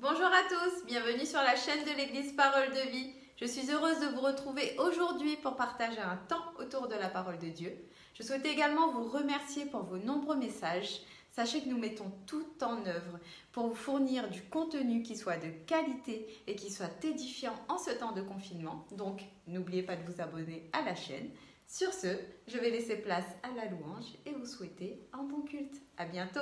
Bonjour à tous, bienvenue sur la chaîne de l'Église Parole de Vie. Je suis heureuse de vous retrouver aujourd'hui pour partager un temps autour de la parole de Dieu. Je souhaitais également vous remercier pour vos nombreux messages. Sachez que nous mettons tout en œuvre pour vous fournir du contenu qui soit de qualité et qui soit édifiant en ce temps de confinement. Donc, n'oubliez pas de vous abonner à la chaîne. Sur ce, je vais laisser place à la louange et vous souhaiter un bon culte. À bientôt!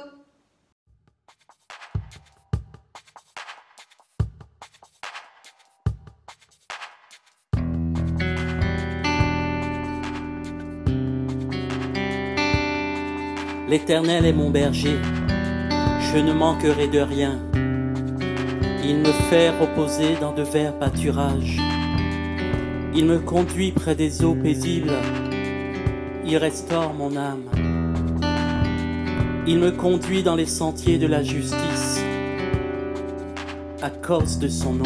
L'Éternel est mon berger, je ne manquerai de rien. Il me fait reposer dans de verts pâturages. Il me conduit près des eaux paisibles. Il restaure mon âme. Il me conduit dans les sentiers de la justice, à cause de son nom.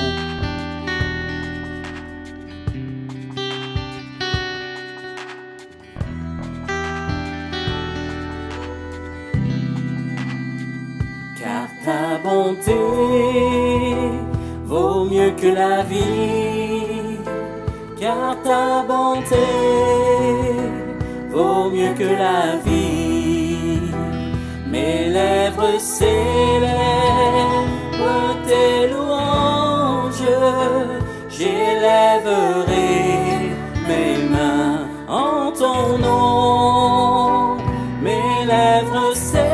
Car ta bonté vaut mieux que la vie, car ta bonté vaut mieux que la vie. Mes lèvres célèbrent tes louanges, j'élèverai mes mains en ton nom. Mes lèvres célèbrent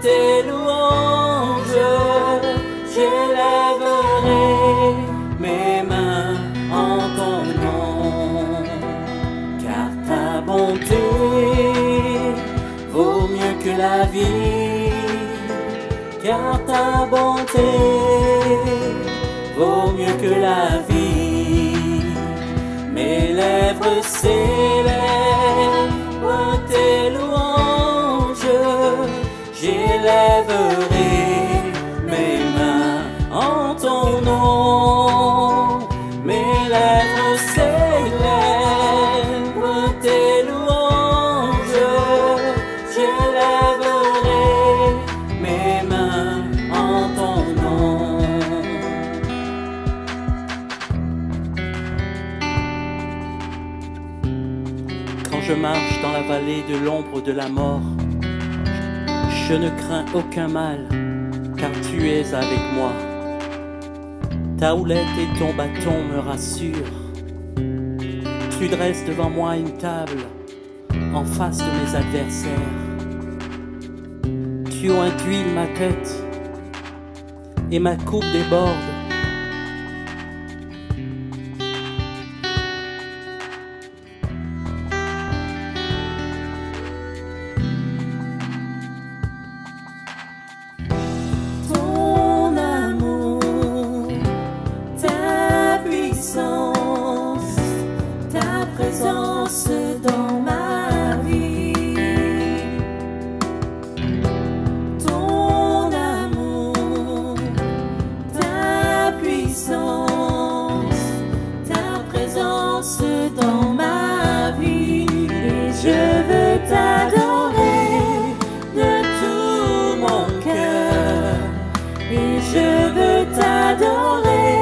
tes louanges, j'élèverai mes mains en ton nom. Car ta bonté vaut mieux que la vie, car ta bonté vaut mieux que la vie. Mes lèvres célèbrent tes louanges, j'élèverai mes mains en ton nom. Mes lèvres célèbrent tes louanges, j'élèverai mes mains en ton nom. Quand je marche dans la vallée de l'ombre de la mort, je ne crains aucun mal, car tu es avec moi. Ta houlette et ton bâton me rassurent. Tu dresses devant moi une table en face de mes adversaires. Tu induis ma tête et ma coupe déborde. Ton amour, ta puissance, ta présence dans ma vie. Ton amour, ta puissance, ta présence dans ma vie. Et je veux t'adorer de tout mon cœur. Et je veux t'adorer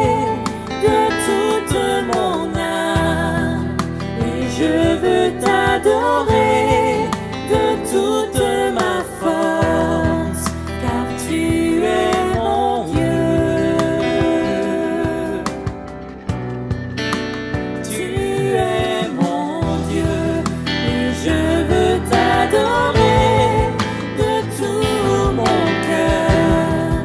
de toute mon âme. Et je veux t'adorer de toute ma force, car tu es mon Dieu. Tu es mon Dieu. Et je veux t'adorer de tout mon cœur.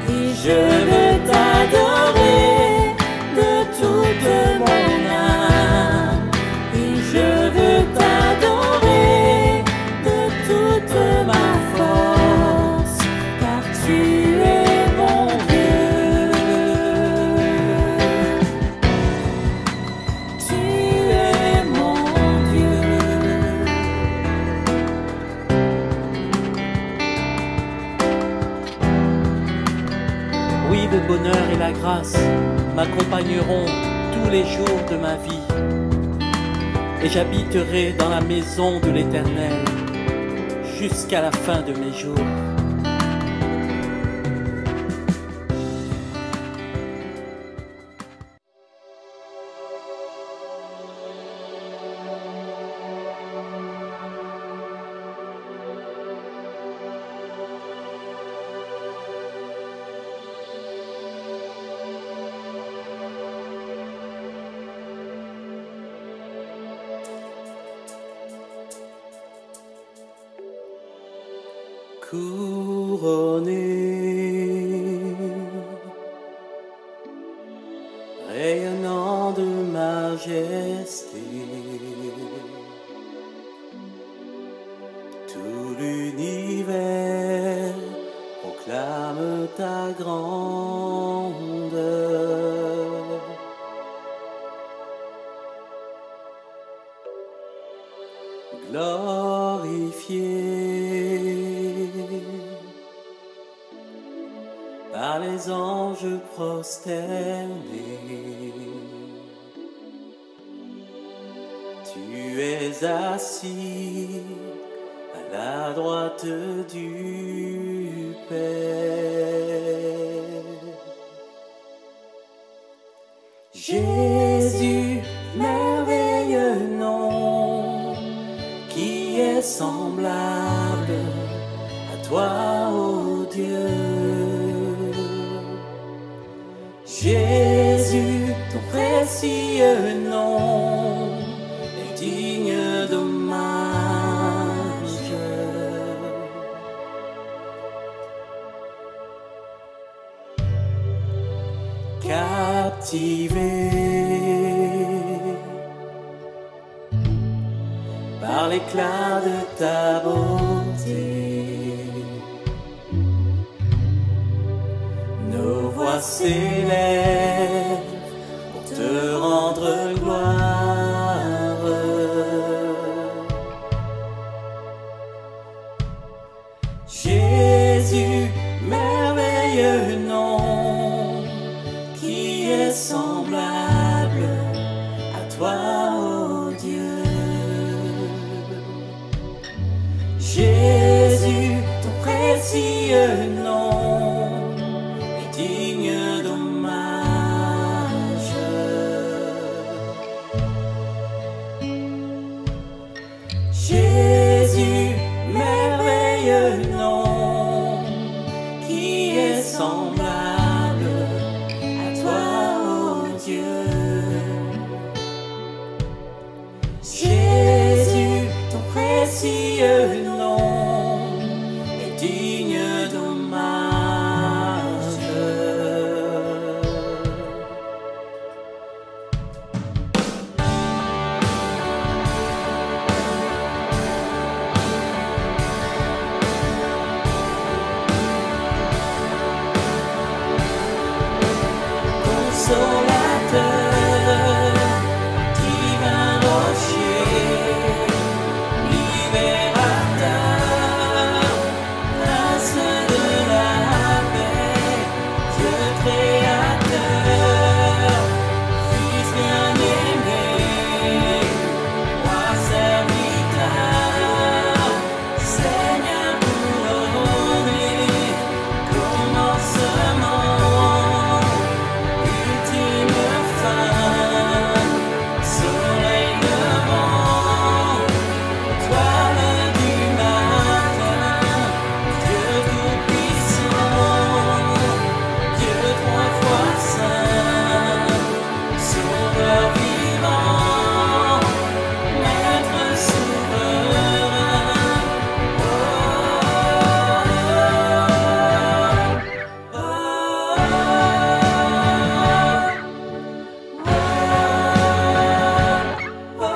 Et je veux t'adorer de toute mon âme. Et je veux t'adorer de toute ma force, car tu es mon Dieu. Tu es mon Dieu. Oui, le bonheur et la grâce m'accompagneront tous les jours de ma vie, et j'habiterai dans la maison de l'Éternel jusqu'à la fin de mes jours. couronné, rayonnant de majesté. Tout l'univers proclame ta grandeur. Glorifié par les anges prosternés, tu es assis à la droite du Père. Jésus, merveilleux nom, qui est semblable à toi, ô Dieu. Jésus, ton précieux nom est digne d'hommage. Captivé par l'éclat de ta beauté, nos voix s'élèvent pour te rendre gloire. Jésus, merveilleux nom, qui est semblable à toi, ô Dieu. Jésus, ton précieux nom est digne d'hommage. Jésus, merveilleux nom, qui est semblable à toi, ô Dieu. Jésus, ton précieux nom est digne d'hommage. Consolateur, divin rocher, libérateur, prince de la paix, Dieu créateur, Fils bien-aimé, roi serviteur, Seigneur couronné, commencement, ultime fin, soleil levant, étoile du matin, Dieu tout-puissant, Dieu trois fois saint, sauveur vivant, maître souverain. Oh, oh, oh,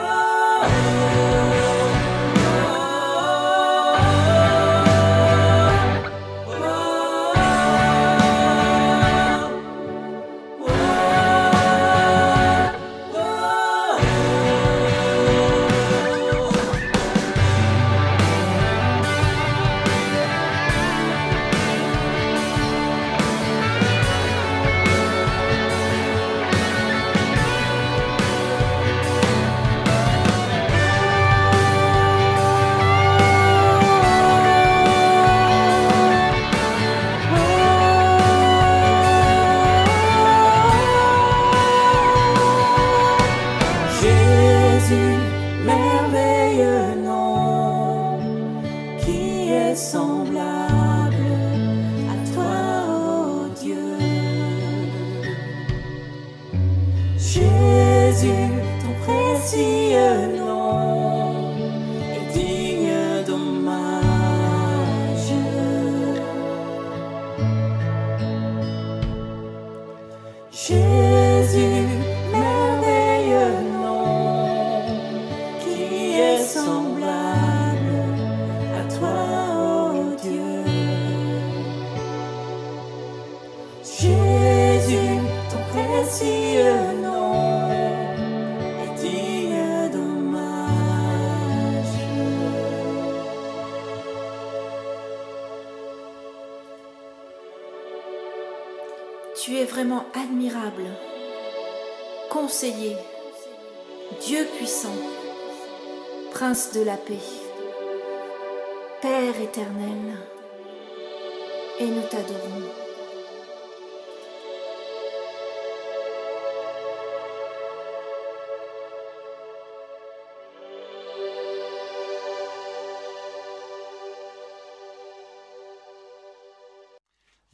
Jésus, merveilleux nom, qui est semblable à toi, ô Dieu. Jésus, ton précieux nom est digne d'hommage. Tu es vraiment admirable, conseiller, Dieu puissant, Prince de la paix, Père éternel, et nous t'adorons.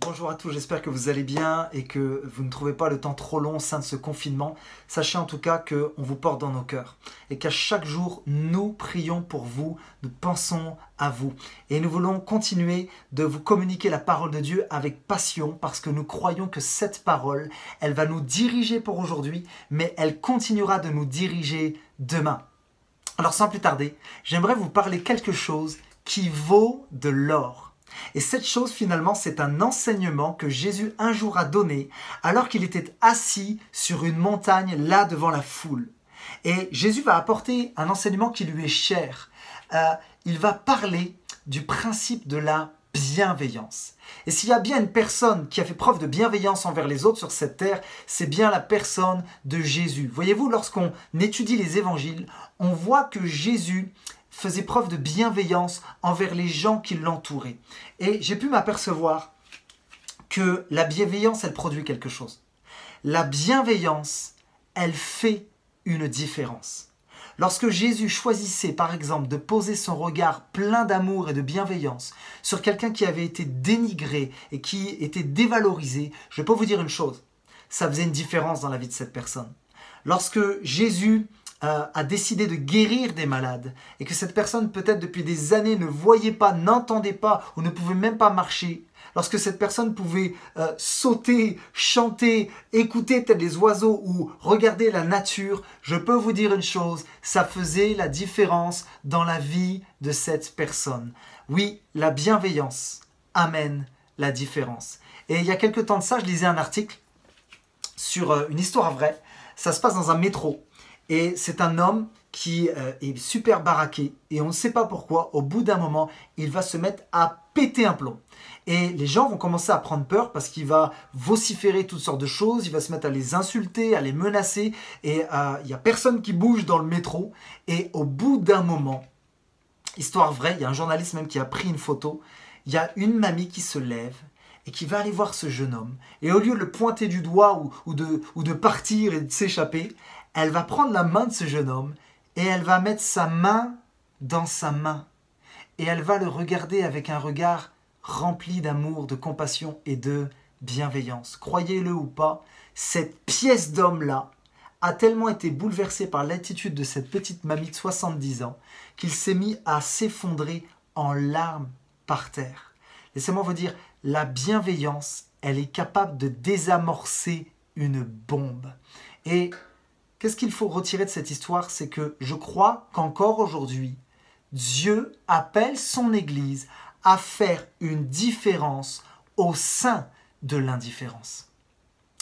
Bonjour à tous, j'espère que vous allez bien et que vous ne trouvez pas le temps trop long au sein de ce confinement. Sachez en tout cas qu'on vous porte dans nos cœurs et qu'à chaque jour, nous prions pour vous, nous pensons à vous. Et nous voulons continuer de vous communiquer la parole de Dieu avec passion parce que nous croyons que cette parole, elle va nous diriger pour aujourd'hui, mais elle continuera de nous diriger demain. Alors sans plus tarder, j'aimerais vous parler quelque chose qui vaut de l'or. Et cette chose finalement, c'est un enseignement que Jésus un jour a donné alors qu'il était assis sur une montagne là devant la foule. Et Jésus va apporter un enseignement qui lui est cher. Il va parler du principe de la bienveillance. Et s'il y a bien une personne qui a fait preuve de bienveillance envers les autres sur cette terre, c'est bien la personne de Jésus. Voyez-vous, lorsqu'on étudie les évangiles, on voit que Jésus faisait preuve de bienveillance envers les gens qui l'entouraient. Et j'ai pu m'apercevoir que la bienveillance, elle produit quelque chose. La bienveillance, elle fait une différence. Lorsque Jésus choisissait, par exemple, de poser son regard plein d'amour et de bienveillance sur quelqu'un qui avait été dénigré et qui était dévalorisé, je peux vous dire une chose, ça faisait une différence dans la vie de cette personne. Lorsque Jésus a décidé de guérir des malades et que cette personne peut-être depuis des années ne voyait pas, n'entendait pas ou ne pouvait même pas marcher, lorsque cette personne pouvait sauter, chanter, écouter peut-être les oiseaux ou regarder la nature, je peux vous dire une chose, ça faisait la différence dans la vie de cette personne. Oui, la bienveillance amène la différence. Et il y a quelque temps de ça, je lisais un article sur une histoire vraie. Ça se passe dans un métro. Et c'est un homme qui est super baraqué et on ne sait pas pourquoi, au bout d'un moment, il va se mettre à péter un plomb. Et les gens vont commencer à prendre peur parce qu'il va vociférer toutes sortes de choses, il va se mettre à les insulter, à les menacer et il n'y a personne qui bouge dans le métro. Et au bout d'un moment, histoire vraie, il y a un journaliste même qui a pris une photo, il y a une mamie qui se lève et qui va aller voir ce jeune homme. Et au lieu de le pointer du doigt ou de partir et de s'échapper, elle va prendre la main de ce jeune homme et elle va mettre sa main dans sa main. Et elle va le regarder avec un regard rempli d'amour, de compassion et de bienveillance. Croyez-le ou pas, cette pièce d'homme-là a tellement été bouleversée par l'attitude de cette petite mamie de 70 ans qu'il s'est mis à s'effondrer en larmes par terre. Laissez-moi vous dire, la bienveillance, elle est capable de désamorcer une bombe. Et qu'est-ce qu'il faut retirer de cette histoire? C'est que je crois qu'encore aujourd'hui, Dieu appelle son Église à faire une différence au sein de l'indifférence.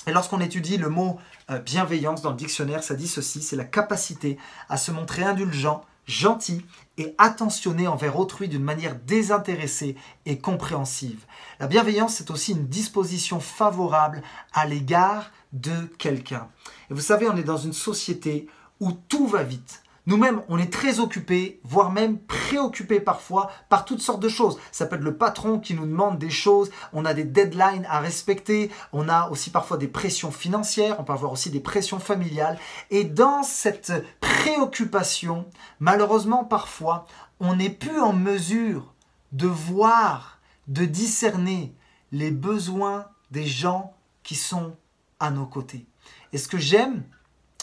Et lorsqu'on étudie le mot bienveillance dans le dictionnaire, ça dit ceci, c'est la capacité à se montrer indulgent, gentil et attentionné envers autrui d'une manière désintéressée et compréhensive. La bienveillance, c'est aussi une disposition favorable à l'égard de quelqu'un. Et vous savez, on est dans une société où tout va vite. Nous-mêmes, on est très occupés, voire même préoccupés parfois par toutes sortes de choses. Ça peut être le patron qui nous demande des choses, on a des deadlines à respecter, on a aussi parfois des pressions financières, on peut avoir aussi des pressions familiales. Et dans cette préoccupation, malheureusement parfois, on n'est plus en mesure de voir, de discerner les besoins des gens qui sont à nos côtés. Et ce que j'aime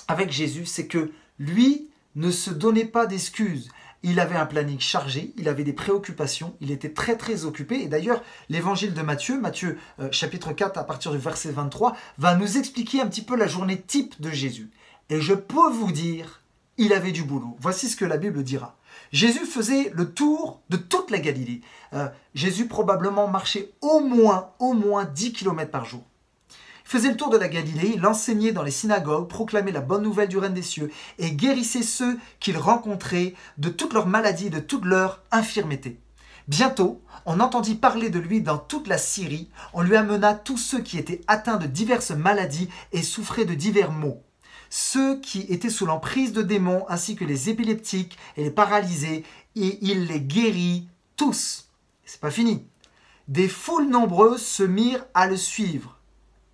avec Jésus, c'est que lui ne se donnait pas d'excuses. Il avait un planning chargé, il avait des préoccupations, il était très très occupé. Et d'ailleurs, l'évangile de Matthieu, chapitre 4 à partir du verset 23, va nous expliquer un petit peu la journée type de Jésus. Et je peux vous dire, il avait du boulot. Voici ce que la Bible dira. Jésus faisait le tour de toute la Galilée. Jésus probablement marchait au moins 10 km par jour. Il faisait le tour de la Galilée, il enseignait dans les synagogues, proclamait la bonne nouvelle du règne des cieux et guérissait ceux qu'il rencontrait de toutes leurs maladies, de toutes leurs infirmités. Bientôt, on entendit parler de lui dans toute la Syrie. On lui amena tous ceux qui étaient atteints de diverses maladies et souffraient de divers maux. Ceux qui étaient sous l'emprise de démons, ainsi que les épileptiques et les paralysés, et il les guérit tous. C'est pas fini. Des foules nombreuses se mirent à le suivre.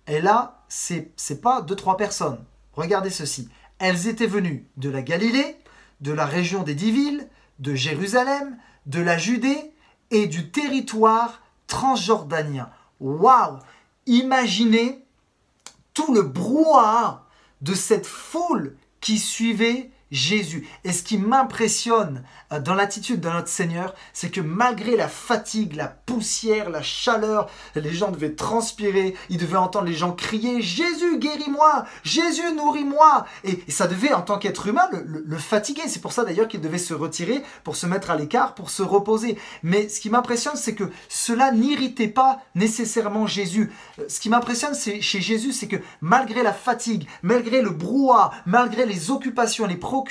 Et là, c'est pas 2-3 personnes. Regardez ceci. Elles étaient venues de la Galilée, de la région des 10 villes, de Jérusalem, de la Judée et du territoire transjordanien. Waouh! Imaginez tout le brouhaha de cette foule qui suivait Jésus. Et ce qui m'impressionne dans l'attitude de notre Seigneur, c'est que malgré la fatigue, la poussière, la chaleur, les gens devaient transpirer, ils devaient entendre les gens crier « Jésus, guéris-moi! Jésus, nourris-moi !» Et ça devait, en tant qu'être humain, le fatiguer. C'est pour ça d'ailleurs qu'il devait se retirer pour se mettre à l'écart, pour se reposer. Mais ce qui m'impressionne, c'est que cela n'irritait pas nécessairement Jésus. Ce qui m'impressionne chez Jésus, c'est que malgré la fatigue, malgré le brouhaha, malgré les occupations, les préoccupations,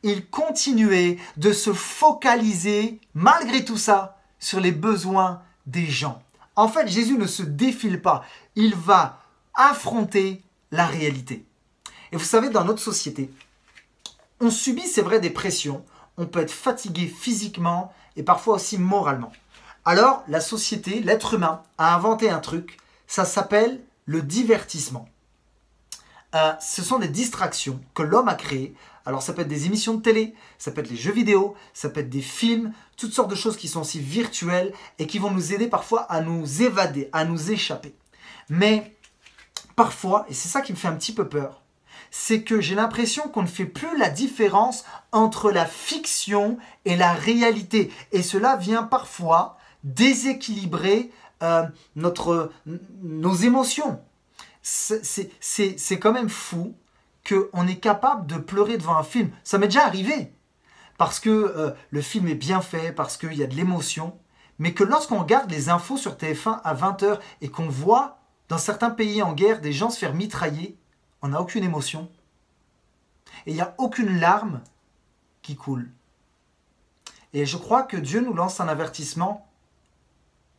il continuait de se focaliser, malgré tout ça, sur les besoins des gens. En fait, Jésus ne se défile pas, il va affronter la réalité. Et vous savez, dans notre société, on subit, c'est vrai, des pressions, on peut être fatigué physiquement et parfois aussi moralement. Alors, la société, l'être humain, a inventé un truc, ça s'appelle le divertissement. Ce sont des distractions que l'homme a créées. Alors ça peut être des émissions de télé, ça peut être les jeux vidéo, ça peut être des films, toutes sortes de choses qui sont aussi virtuelles et qui vont nous aider parfois à nous évader, à nous échapper. Mais parfois, et c'est ça qui me fait un petit peu peur, c'est que j'ai l'impression qu'on ne fait plus la différence entre la fiction et la réalité. Et cela vient parfois déséquilibrer nos émotions. C'est quand même fou qu'on est capable de pleurer devant un film. Ça m'est déjà arrivé, parce que le film est bien fait, parce qu'il y a de l'émotion, mais que lorsqu'on regarde les infos sur TF1 à 20h et qu'on voit dans certains pays en guerre des gens se faire mitrailler, on n'a aucune émotion. Et il n'y a aucune larme qui coule. Et je crois que Dieu nous lance un avertissement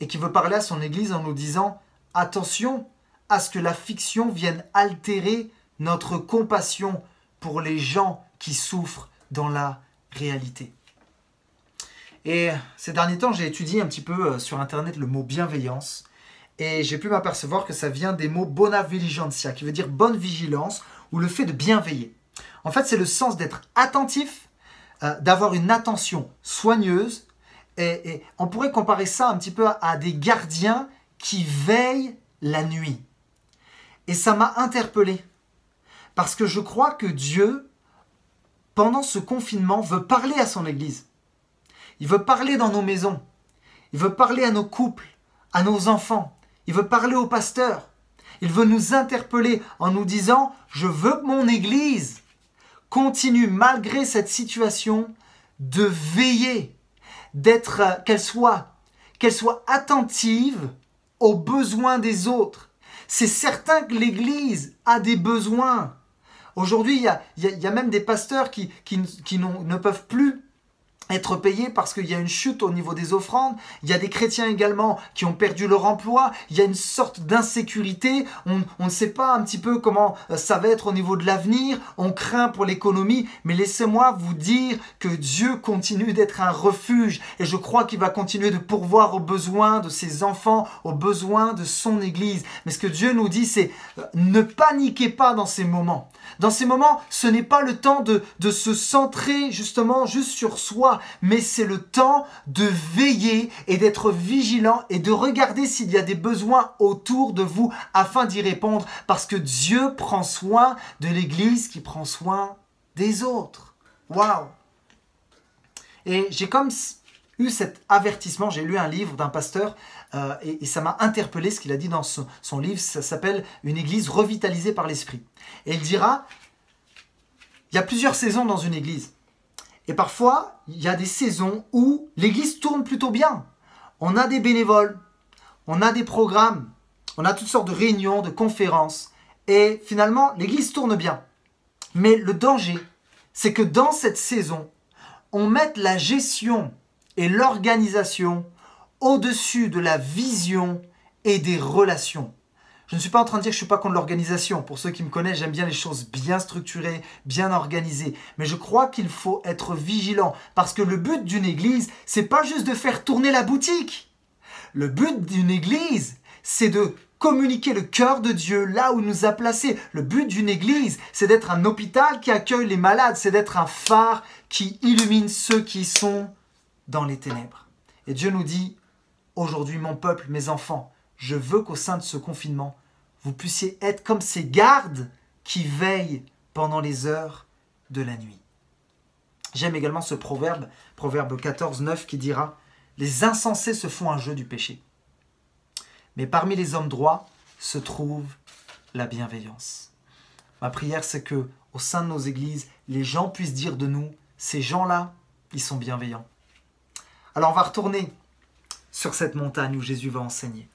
et qu'il veut parler à son Église en nous disant « Attention à ce que la fiction vienne altérer notre compassion pour les gens qui souffrent dans la réalité. » Et ces derniers temps, j'ai étudié un petit peu sur Internet le mot bienveillance et j'ai pu m'apercevoir que ça vient des mots bona vigilantia, qui veut dire bonne vigilance ou le fait de bien veiller. En fait, c'est le sens d'être attentif, d'avoir une attention soigneuse et on pourrait comparer ça un petit peu à des gardiens qui veillent la nuit. Et ça m'a interpellé. Parce que je crois que Dieu, pendant ce confinement, veut parler à son Église. Il veut parler dans nos maisons. Il veut parler à nos couples, à nos enfants. Il veut parler aux pasteurs. Il veut nous interpeller en nous disant « Je veux que mon Église continue, malgré cette situation, de veiller, qu'elle soit attentive aux besoins des autres. » C'est certain que l'Église a des besoins. Aujourd'hui, il y a même des pasteurs qui ne peuvent plus être payés parce qu'il y a une chute au niveau des offrandes. Il y a des chrétiens également qui ont perdu leur emploi. Il y a une sorte d'insécurité. On ne sait pas un petit peu comment ça va être au niveau de l'avenir. On craint pour l'économie. Mais laissez-moi vous dire que Dieu continue d'être un refuge. Et je crois qu'il va continuer de pourvoir aux besoins de ses enfants, aux besoins de son Église. Mais ce que Dieu nous dit, c'est ne paniquez pas dans ces moments. Dans ces moments, ce n'est pas le temps de se centrer justement juste sur soi, mais c'est le temps de veiller et d'être vigilant et de regarder s'il y a des besoins autour de vous afin d'y répondre, parce que Dieu prend soin de l'Église qui prend soin des autres. Waouh! Et j'ai comme eu cet avertissement, j'ai lu un livre d'un pasteur et ça m'a interpellé ce qu'il a dit dans son livre, ça s'appelle « Une église revitalisée par l'esprit ». Et il dira, il y a plusieurs saisons dans une église. Et parfois, il y a des saisons où l'église tourne plutôt bien. On a des bénévoles, on a des programmes, on a toutes sortes de réunions, de conférences. Et finalement, l'église tourne bien. Mais le danger, c'est que dans cette saison, on mette la gestion et l'organisation au-dessus de la vision et des relations. Je ne suis pas en train de dire que je ne suis pas contre l'organisation. Pour ceux qui me connaissent, j'aime bien les choses bien structurées, bien organisées. Mais je crois qu'il faut être vigilant. Parce que le but d'une église, c'est pas juste de faire tourner la boutique. Le but d'une église, c'est de communiquer le cœur de Dieu là où il nous a placés. Le but d'une église, c'est d'être un hôpital qui accueille les malades. C'est d'être un phare qui illumine ceux qui sont dans les ténèbres. Et Dieu nous dit, aujourd'hui, mon peuple, mes enfants, je veux qu'au sein de ce confinement, vous puissiez être comme ces gardes qui veillent pendant les heures de la nuit. J'aime également ce proverbe 14, 9, qui dira « Les insensés se font un jeu du péché. Mais parmi les hommes droits se trouve la bienveillance. » Ma prière, c'est que au sein de nos églises, les gens puissent dire de nous « Ces gens-là, ils sont bienveillants. » Alors on va retourner sur cette montagne où Jésus va enseigner.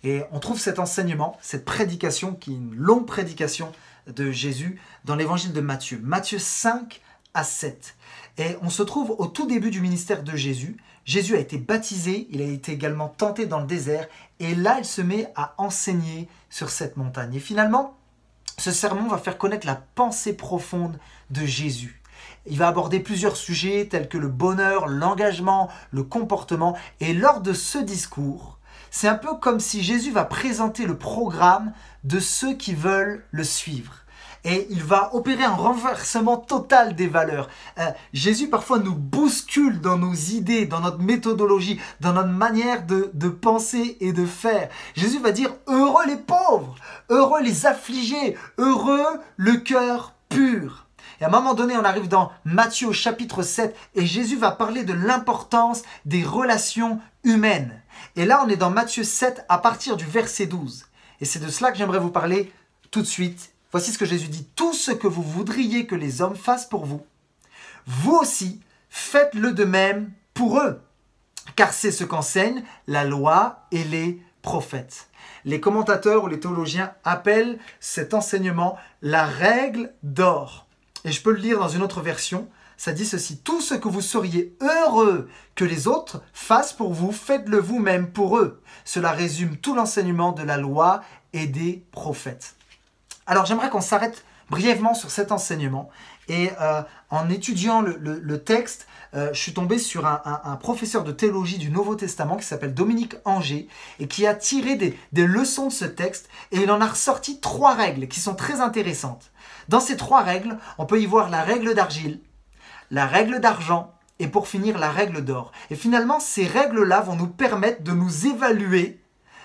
Et on trouve cet enseignement, cette prédication, qui est une longue prédication de Jésus, dans l'évangile de Matthieu. Matthieu 5 à 7. Et on se trouve au tout début du ministère de Jésus. Jésus a été baptisé, il a été également tenté dans le désert. Et là, il se met à enseigner sur cette montagne. Et finalement, ce sermon va faire connaître la pensée profonde de Jésus. Il va aborder plusieurs sujets tels que le bonheur, l'engagement, le comportement. Et lors de ce discours, c'est un peu comme si Jésus va présenter le programme de ceux qui veulent le suivre. Et il va opérer un renversement total des valeurs. Jésus parfois nous bouscule dans nos idées, dans notre méthodologie, dans notre manière de penser et de faire. Jésus va dire « Heureux les pauvres, heureux les affligés, heureux le cœur pur ». Et à un moment donné, on arrive dans Matthieu au chapitre 7 et Jésus va parler de l'importance des relations humaines. Et là, on est dans Matthieu 7 à partir du verset 12. Et c'est de cela que j'aimerais vous parler tout de suite. Voici ce que Jésus dit. « Tout ce que vous voudriez que les hommes fassent pour vous, vous aussi, faites-le de même pour eux. Car c'est ce qu'enseignent la loi et les prophètes. » Les commentateurs ou les théologiens appellent cet enseignement la règle d'or. Et je peux le lire dans une autre version. Ça dit ceci, « Tout ce que vous seriez heureux que les autres fassent pour vous, faites-le vous-même pour eux. » Cela résume tout l'enseignement de la loi et des prophètes. Alors j'aimerais qu'on s'arrête brièvement sur cet enseignement. Et en étudiant le texte, je suis tombé sur un professeur de théologie du Nouveau Testament qui s'appelle Dominique Angers et qui a tiré des leçons de ce texte. Et il en a ressorti 3 règles qui sont très intéressantes. Dans ces 3 règles, on peut y voir la règle d'argile, la règle d'argent et pour finir la règle d'or. Et finalement, ces règles-là vont nous permettre de nous évaluer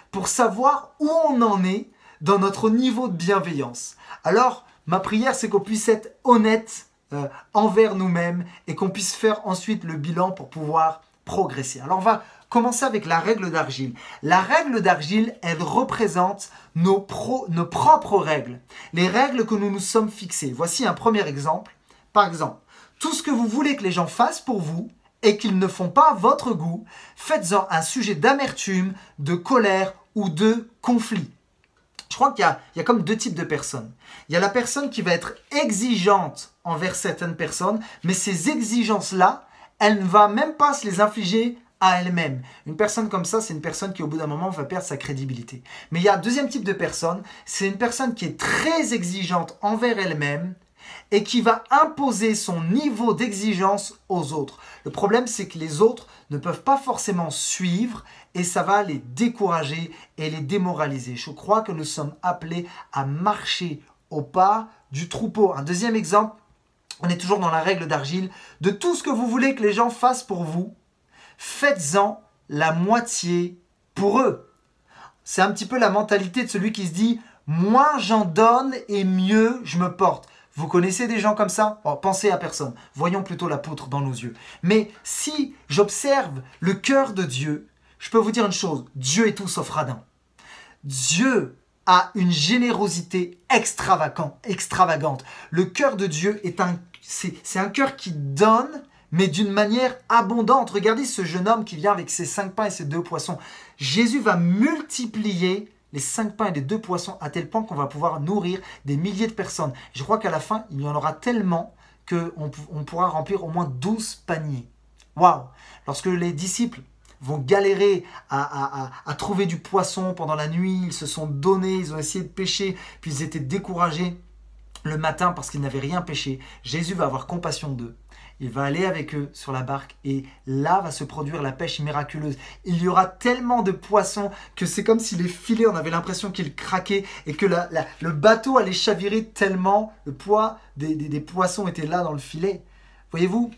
pour savoir où on en est dans notre niveau de bienveillance. Alors, ma prière, c'est qu'on puisse être honnête envers nous-mêmes et qu'on puisse faire ensuite le bilan pour pouvoir progresser. Alors, on va commencer avec la règle d'argile. La règle d'argile, elle représente nos propres règles, les règles que nous nous sommes fixées. Voici un premier exemple. Par exemple, tout ce que vous voulez que les gens fassent pour vous et qu'ils ne font pas à votre goût, faites-en un sujet d'amertume, de colère ou de conflit. Je crois qu'il y a comme 2 types de personnes. Il y a la personne qui va être exigeante envers certaines personnes, mais ces exigences-là, elle ne va même pas se les infliger à elle-même. Une personne comme ça, c'est une personne qui au bout d'un moment va perdre sa crédibilité. Mais il y a un deuxième type de personne, c'est une personne qui est très exigeante envers elle-même et qui va imposer son niveau d'exigence aux autres. Le problème, c'est que les autres ne peuvent pas forcément suivre et ça va les décourager et les démoraliser. Je crois que nous sommes appelés à marcher au pas du troupeau. Un deuxième exemple, on est toujours dans la règle d'argile. De tout ce que vous voulez que les gens fassent pour vous, faites-en la moitié pour eux. C'est un petit peu la mentalité de celui qui se dit « moins j'en donne et mieux je me porte ». Vous connaissez des gens comme ça? Oh, pensez à personne. Voyons plutôt la poutre dans nos yeux. Mais si j'observe le cœur de Dieu, je peux vous dire une chose. Dieu est tout sauf radin. Dieu a une générosité extravagante. Le cœur de Dieu c'est un cœur qui donne, mais d'une manière abondante. Regardez ce jeune homme qui vient avec ses 5 pains et ses 2 poissons. Jésus va multiplier les 5 pains et les 2 poissons à tel point qu'on va pouvoir nourrir des milliers de personnes. Je crois qu'à la fin, il y en aura tellement qu'on pourra remplir au moins 12 paniers. Waouh! Lorsque les disciples vont galérer à trouver du poisson pendant la nuit, ils se sont donnés, ils ont essayé de pêcher, puis ils étaient découragés le matin parce qu'ils n'avaient rien pêché. Jésus va avoir compassion d'eux. Il va aller avec eux sur la barque et là va se produire la pêche miraculeuse. Il y aura tellement de poissons que c'est comme si les filets, on avait l'impression qu'ils craquaient et que le bateau allait chavirer tellement le poids des poissons était là dans le filet. Voyez-vous,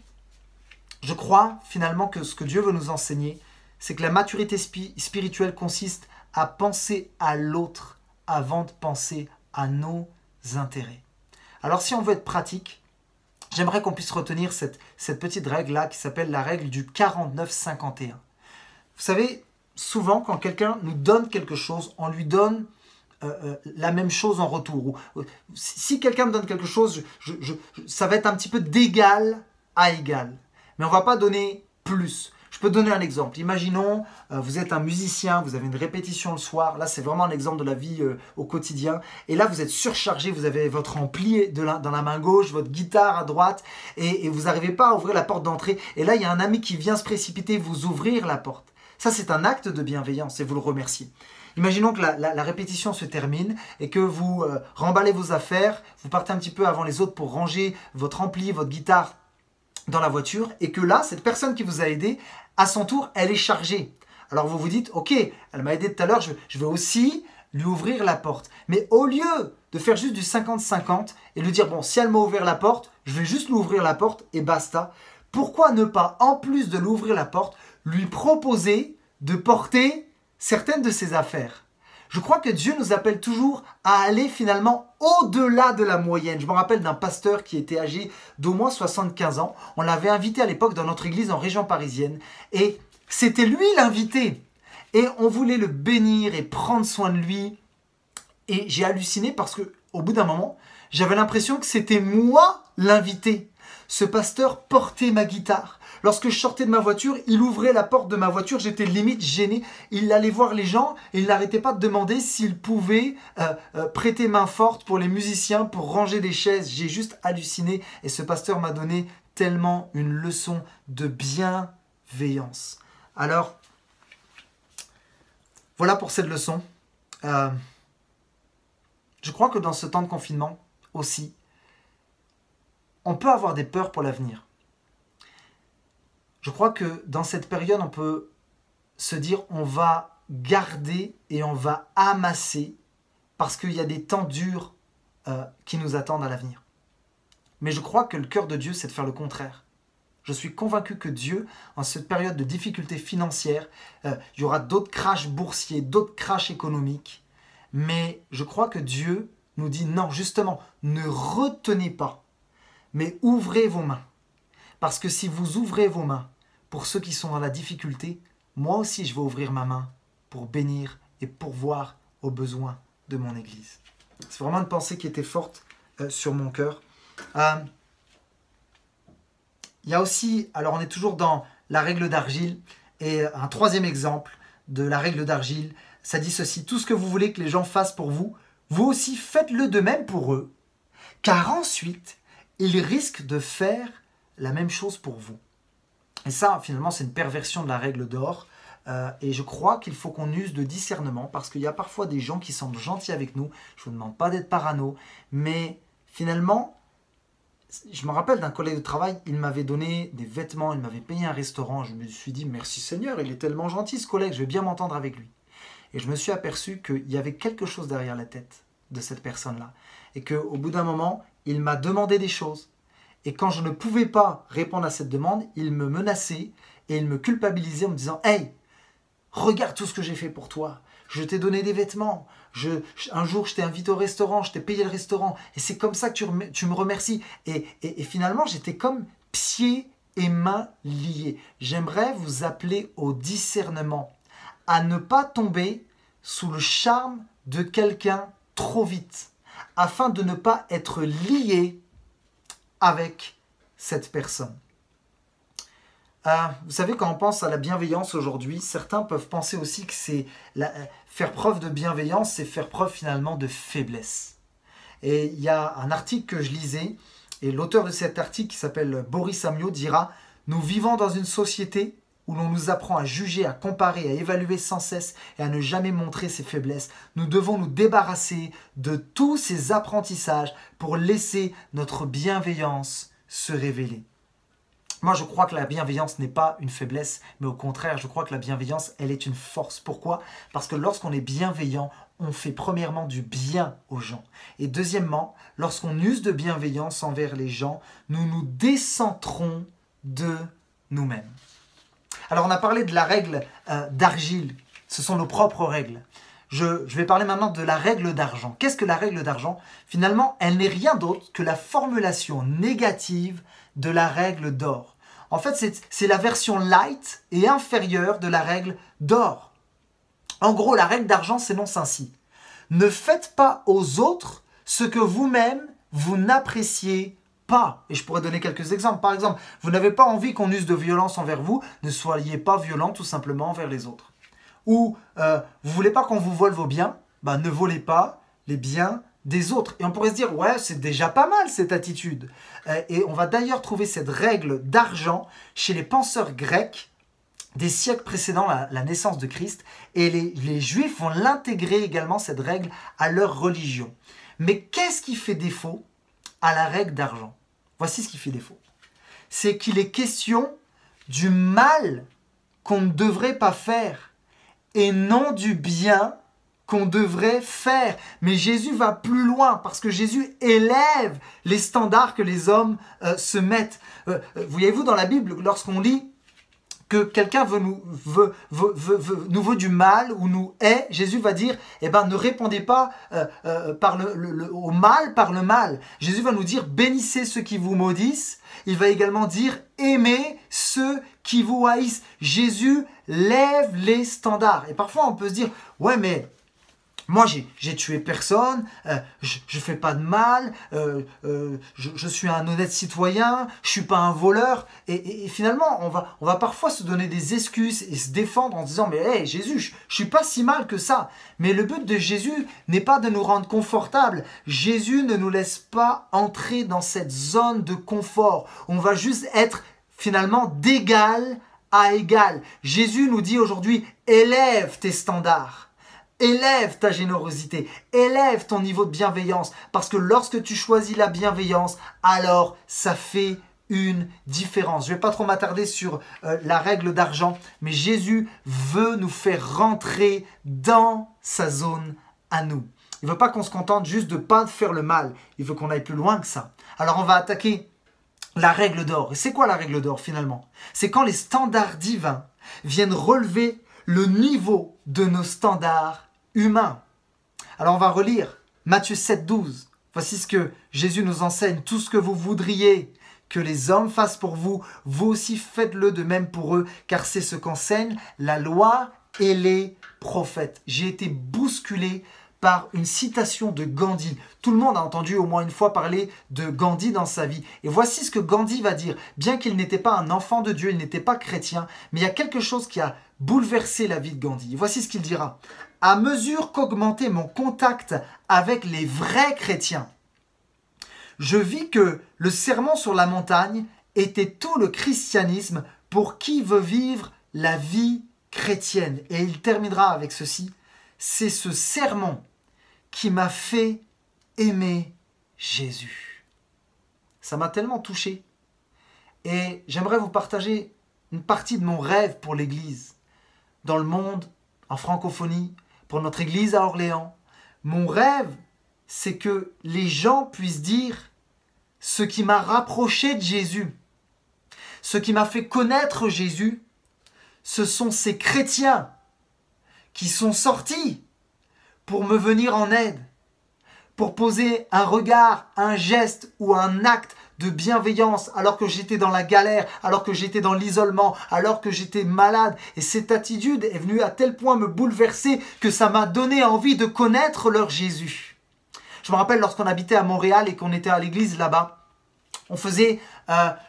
je crois finalement que ce que Dieu veut nous enseigner, c'est que la maturité spirituelle consiste à penser à l'autre avant de penser à nos intérêts. Alors si on veut être pratique, j'aimerais qu'on puisse retenir cette petite règle-là qui s'appelle la règle du 49-51. Vous savez, souvent quand quelqu'un nous donne quelque chose, on lui donne la même chose en retour. Si quelqu'un me donne quelque chose, ça va être un petit peu d'égal à égal. Mais on ne va pas donner plus. Je peux donner un exemple. Imaginons, vous êtes un musicien, vous avez une répétition le soir. Là, c'est vraiment un exemple de la vie au quotidien. Et là, vous êtes surchargé, vous avez votre ampli dans la main gauche, votre guitare à droite, et vous n'arrivez pas à ouvrir la porte d'entrée. Et là, il y a un ami qui vient se précipiter, vous ouvrir la porte. Ça, c'est un acte de bienveillance et vous le remerciez. Imaginons que la répétition se termine et que vous remballez vos affaires, vous partez un petit peu avant les autres pour ranger votre ampli, votre guitare dans la voiture et que là, cette personne qui vous a aidé, à son tour, elle est chargée. Alors vous vous dites, ok, elle m'a aidé tout à l'heure, je vais aussi lui ouvrir la porte. Mais au lieu de faire juste du 50-50 et lui dire, bon, si elle m'a ouvert la porte, je vais juste lui ouvrir la porte et basta. Pourquoi ne pas, en plus de lui ouvrir la porte, lui proposer de porter certaines de ses affaires? Je crois que Dieu nous appelle toujours à aller finalement au-delà de la moyenne. Je me rappelle d'un pasteur qui était âgé d'au moins 75 ans. On l'avait invité à l'époque dans notre église en région parisienne. Et c'était lui l'invité. Et on voulait le bénir et prendre soin de lui. Et j'ai halluciné parce qu'au bout d'un moment, j'avais l'impression que c'était moi l'invité. Ce pasteur portait ma guitare. Lorsque je sortais de ma voiture, il ouvrait la porte de ma voiture, j'étais limite gêné. Il allait voir les gens et il n'arrêtait pas de demander s'il pouvait prêter main forte pour les musiciens, pour ranger des chaises. J'ai juste halluciné et ce pasteur m'a donné tellement une leçon de bienveillance. Alors, voilà pour cette leçon. Je crois que dans ce temps de confinement aussi, on peut avoir des peurs pour l'avenir. Je crois que dans cette période, on peut se dire on va garder et on va amasser parce qu'il y a des temps durs qui nous attendent à l'avenir. Mais je crois que le cœur de Dieu, c'est de faire le contraire. Je suis convaincu que Dieu, en cette période de difficultés financières, il y aura d'autres crashs boursiers, d'autres crashs économiques. Mais je crois que Dieu nous dit non, justement, ne retenez pas, mais ouvrez vos mains. Parce que si vous ouvrez vos mains pour ceux qui sont dans la difficulté, moi aussi je vais ouvrir ma main pour bénir et pourvoir aux besoins de mon Église. C'est vraiment une pensée qui était forte sur mon cœur. Il y a aussi, alors on est toujours dans la règle d'argile, et un troisième exemple de la règle d'argile, ça dit ceci: tout ce que vous voulez que les gens fassent pour vous, vous aussi faites-le de même pour eux, car ensuite, ils risquent de faire la même chose pour vous. Et ça, finalement, c'est une perversion de la règle d'or. Et je crois qu'il faut qu'on use de discernement, parce qu'il y a parfois des gens qui semblent gentils avec nous. Je ne vous demande pas d'être parano, mais finalement, je me rappelle d'un collègue de travail, il m'avait donné des vêtements, il m'avait payé un restaurant. Je me suis dit, merci Seigneur, il est tellement gentil ce collègue, je vais bien m'entendre avec lui. Et je me suis aperçu qu'il y avait quelque chose derrière la tête de cette personne-là. Et qu'au bout d'un moment, il m'a demandé des choses. Et quand je ne pouvais pas répondre à cette demande, il me menaçait et il me culpabilisait en me disant « Hey, regarde tout ce que j'ai fait pour toi. Je t'ai donné des vêtements. Un jour, je t'ai invité au restaurant, je t'ai payé le restaurant. Et c'est comme ça que tu me remercies. » Et finalement, j'étais comme pieds et mains liés. J'aimerais vous appeler au discernement, à ne pas tomber sous le charme de quelqu'un trop vite, afin de ne pas être lié avec cette personne. Vous savez, quand on pense à la bienveillance aujourd'hui, certains peuvent penser aussi que faire preuve de bienveillance, c'est faire preuve finalement de faiblesse. Et il y a un article que je lisais, et l'auteur de cet article qui s'appelle Boris Amiot dira « Nous vivons dans une société où l'on nous apprend à juger, à comparer, à évaluer sans cesse et à ne jamais montrer ses faiblesses. Nous devons nous débarrasser de tous ces apprentissages pour laisser notre bienveillance se révéler. Moi, je crois que la bienveillance n'est pas une faiblesse, mais au contraire, je crois que la bienveillance, elle est une force. Pourquoi ? Parce que lorsqu'on est bienveillant, on fait premièrement du bien aux gens. Et deuxièmement, lorsqu'on use de bienveillance envers les gens, nous nous décentrons de nous-mêmes. Alors, on a parlé de la règle d'argile. Ce sont nos propres règles. Je vais parler maintenant de la règle d'argent. Qu'est-ce que la règle d'argent ? Finalement, elle n'est rien d'autre que la formulation négative de la règle d'or. En fait, c'est la version light et inférieure de la règle d'or. En gros, la règle d'argent s'énonce ainsi. Ne faites pas aux autres ce que vous-même, vous n'appréciez pas. Et je pourrais donner quelques exemples. Par exemple, vous n'avez pas envie qu'on use de violence envers vous, ne soyez pas violent tout simplement envers les autres. Ou vous voulez pas qu'on vous vole vos biens, ne volez pas les biens des autres. Et on pourrait se dire, ouais, c'est déjà pas mal cette attitude. Et on va d'ailleurs trouver cette règle d'argent chez les penseurs grecs des siècles précédant la naissance de Christ. Et les Juifs vont l'intégrer également, cette règle, à leur religion. Mais qu'est-ce qui fait défaut à la règle d'argent ? Voici ce qui fait défaut. C'est qu'il est question du mal qu'on ne devrait pas faire et non du bien qu'on devrait faire. Mais Jésus va plus loin parce que Jésus élève les standards que les hommes se mettent. Voyez-vous dans la Bible, lorsqu'on lit que quelqu'un nous veut du mal ou nous hait, Jésus va dire, ne répondez pas au mal par le mal. Jésus va nous dire, bénissez ceux qui vous maudissent. Il va également dire, aimez ceux qui vous haïssent. Jésus lève les standards. Et parfois on peut se dire, ouais mais moi j'ai tué personne, je fais pas de mal, je suis un honnête citoyen, je suis pas un voleur. Et finalement, on va parfois se donner des excuses et se défendre en disant mais hey, Jésus, je suis pas si mal que ça. Mais le but de Jésus n'est pas de nous rendre confortables. Jésus ne nous laisse pas entrer dans cette zone de confort. On va juste être finalement d'égal à égal. Jésus nous dit aujourd'hui, élève tes standards. Élève ta générosité, élève ton niveau de bienveillance, parce que lorsque tu choisis la bienveillance, alors ça fait une différence. Je ne vais pas trop m'attarder sur la règle d'argent, mais Jésus veut nous faire rentrer dans sa zone à nous. Il ne veut pas qu'on se contente juste de ne pas faire le mal, il veut qu'on aille plus loin que ça. Alors on va attaquer la règle d'or. Et c'est quoi la règle d'or finalement ? C'est quand les standards divins viennent relever le niveau de nos standards humain. Alors on va relire Matthieu 7, 12. Voici ce que Jésus nous enseigne. Tout ce que vous voudriez que les hommes fassent pour vous, vous aussi faites-le de même pour eux, car c'est ce qu'enseignent la loi et les prophètes. J'ai été bousculé par une citation de Gandhi. Tout le monde a entendu au moins une fois parler de Gandhi dans sa vie. Et voici ce que Gandhi va dire. Bien qu'il n'était pas un enfant de Dieu, il n'était pas chrétien, mais il y a quelque chose qui a bouleversé la vie de Gandhi. Voici ce qu'il dira. À mesure qu'augmentait mon contact avec les vrais chrétiens, je vis que le sermon sur la montagne était tout le christianisme pour qui veut vivre la vie chrétienne. Et il terminera avec ceci. C'est ce sermon qui m'a fait aimer Jésus. Ça m'a tellement touché. Et j'aimerais vous partager une partie de mon rêve pour l'Église. Dans le monde, en francophonie, pour notre Église à Orléans. Mon rêve, c'est que les gens puissent dire ce qui m'a rapproché de Jésus, ce qui m'a fait connaître Jésus, ce sont ces chrétiens qui sont sortis pour me venir en aide, pour poser un regard, un geste ou un acte de bienveillance alors que j'étais dans la galère, alors que j'étais dans l'isolement, alors que j'étais malade. Et cette attitude est venue à tel point me bouleverser que ça m'a donné envie de connaître leur Jésus. Je me rappelle lorsqu'on habitait à Montréal et qu'on était à l'église là-bas, on faisait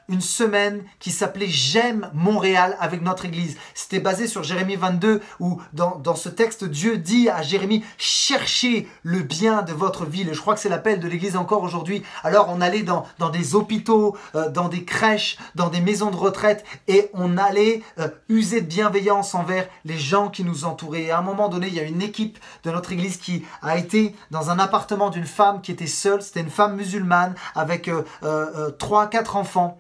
une semaine qui s'appelait J'aime Montréal avec notre église. C'était basé sur Jérémie 22 où dans ce texte, Dieu dit à Jérémie, cherchez le bien de votre ville. Et je crois que c'est l'appel de l'église encore aujourd'hui. Alors on allait dans des hôpitaux, dans des crèches, dans des maisons de retraite et on allait user de bienveillance envers les gens qui nous entouraient. Et à un moment donné, il y a une équipe de notre église qui a été dans un appartement d'une femme qui était seule. C'était une femme musulmane avec 3-4 enfants.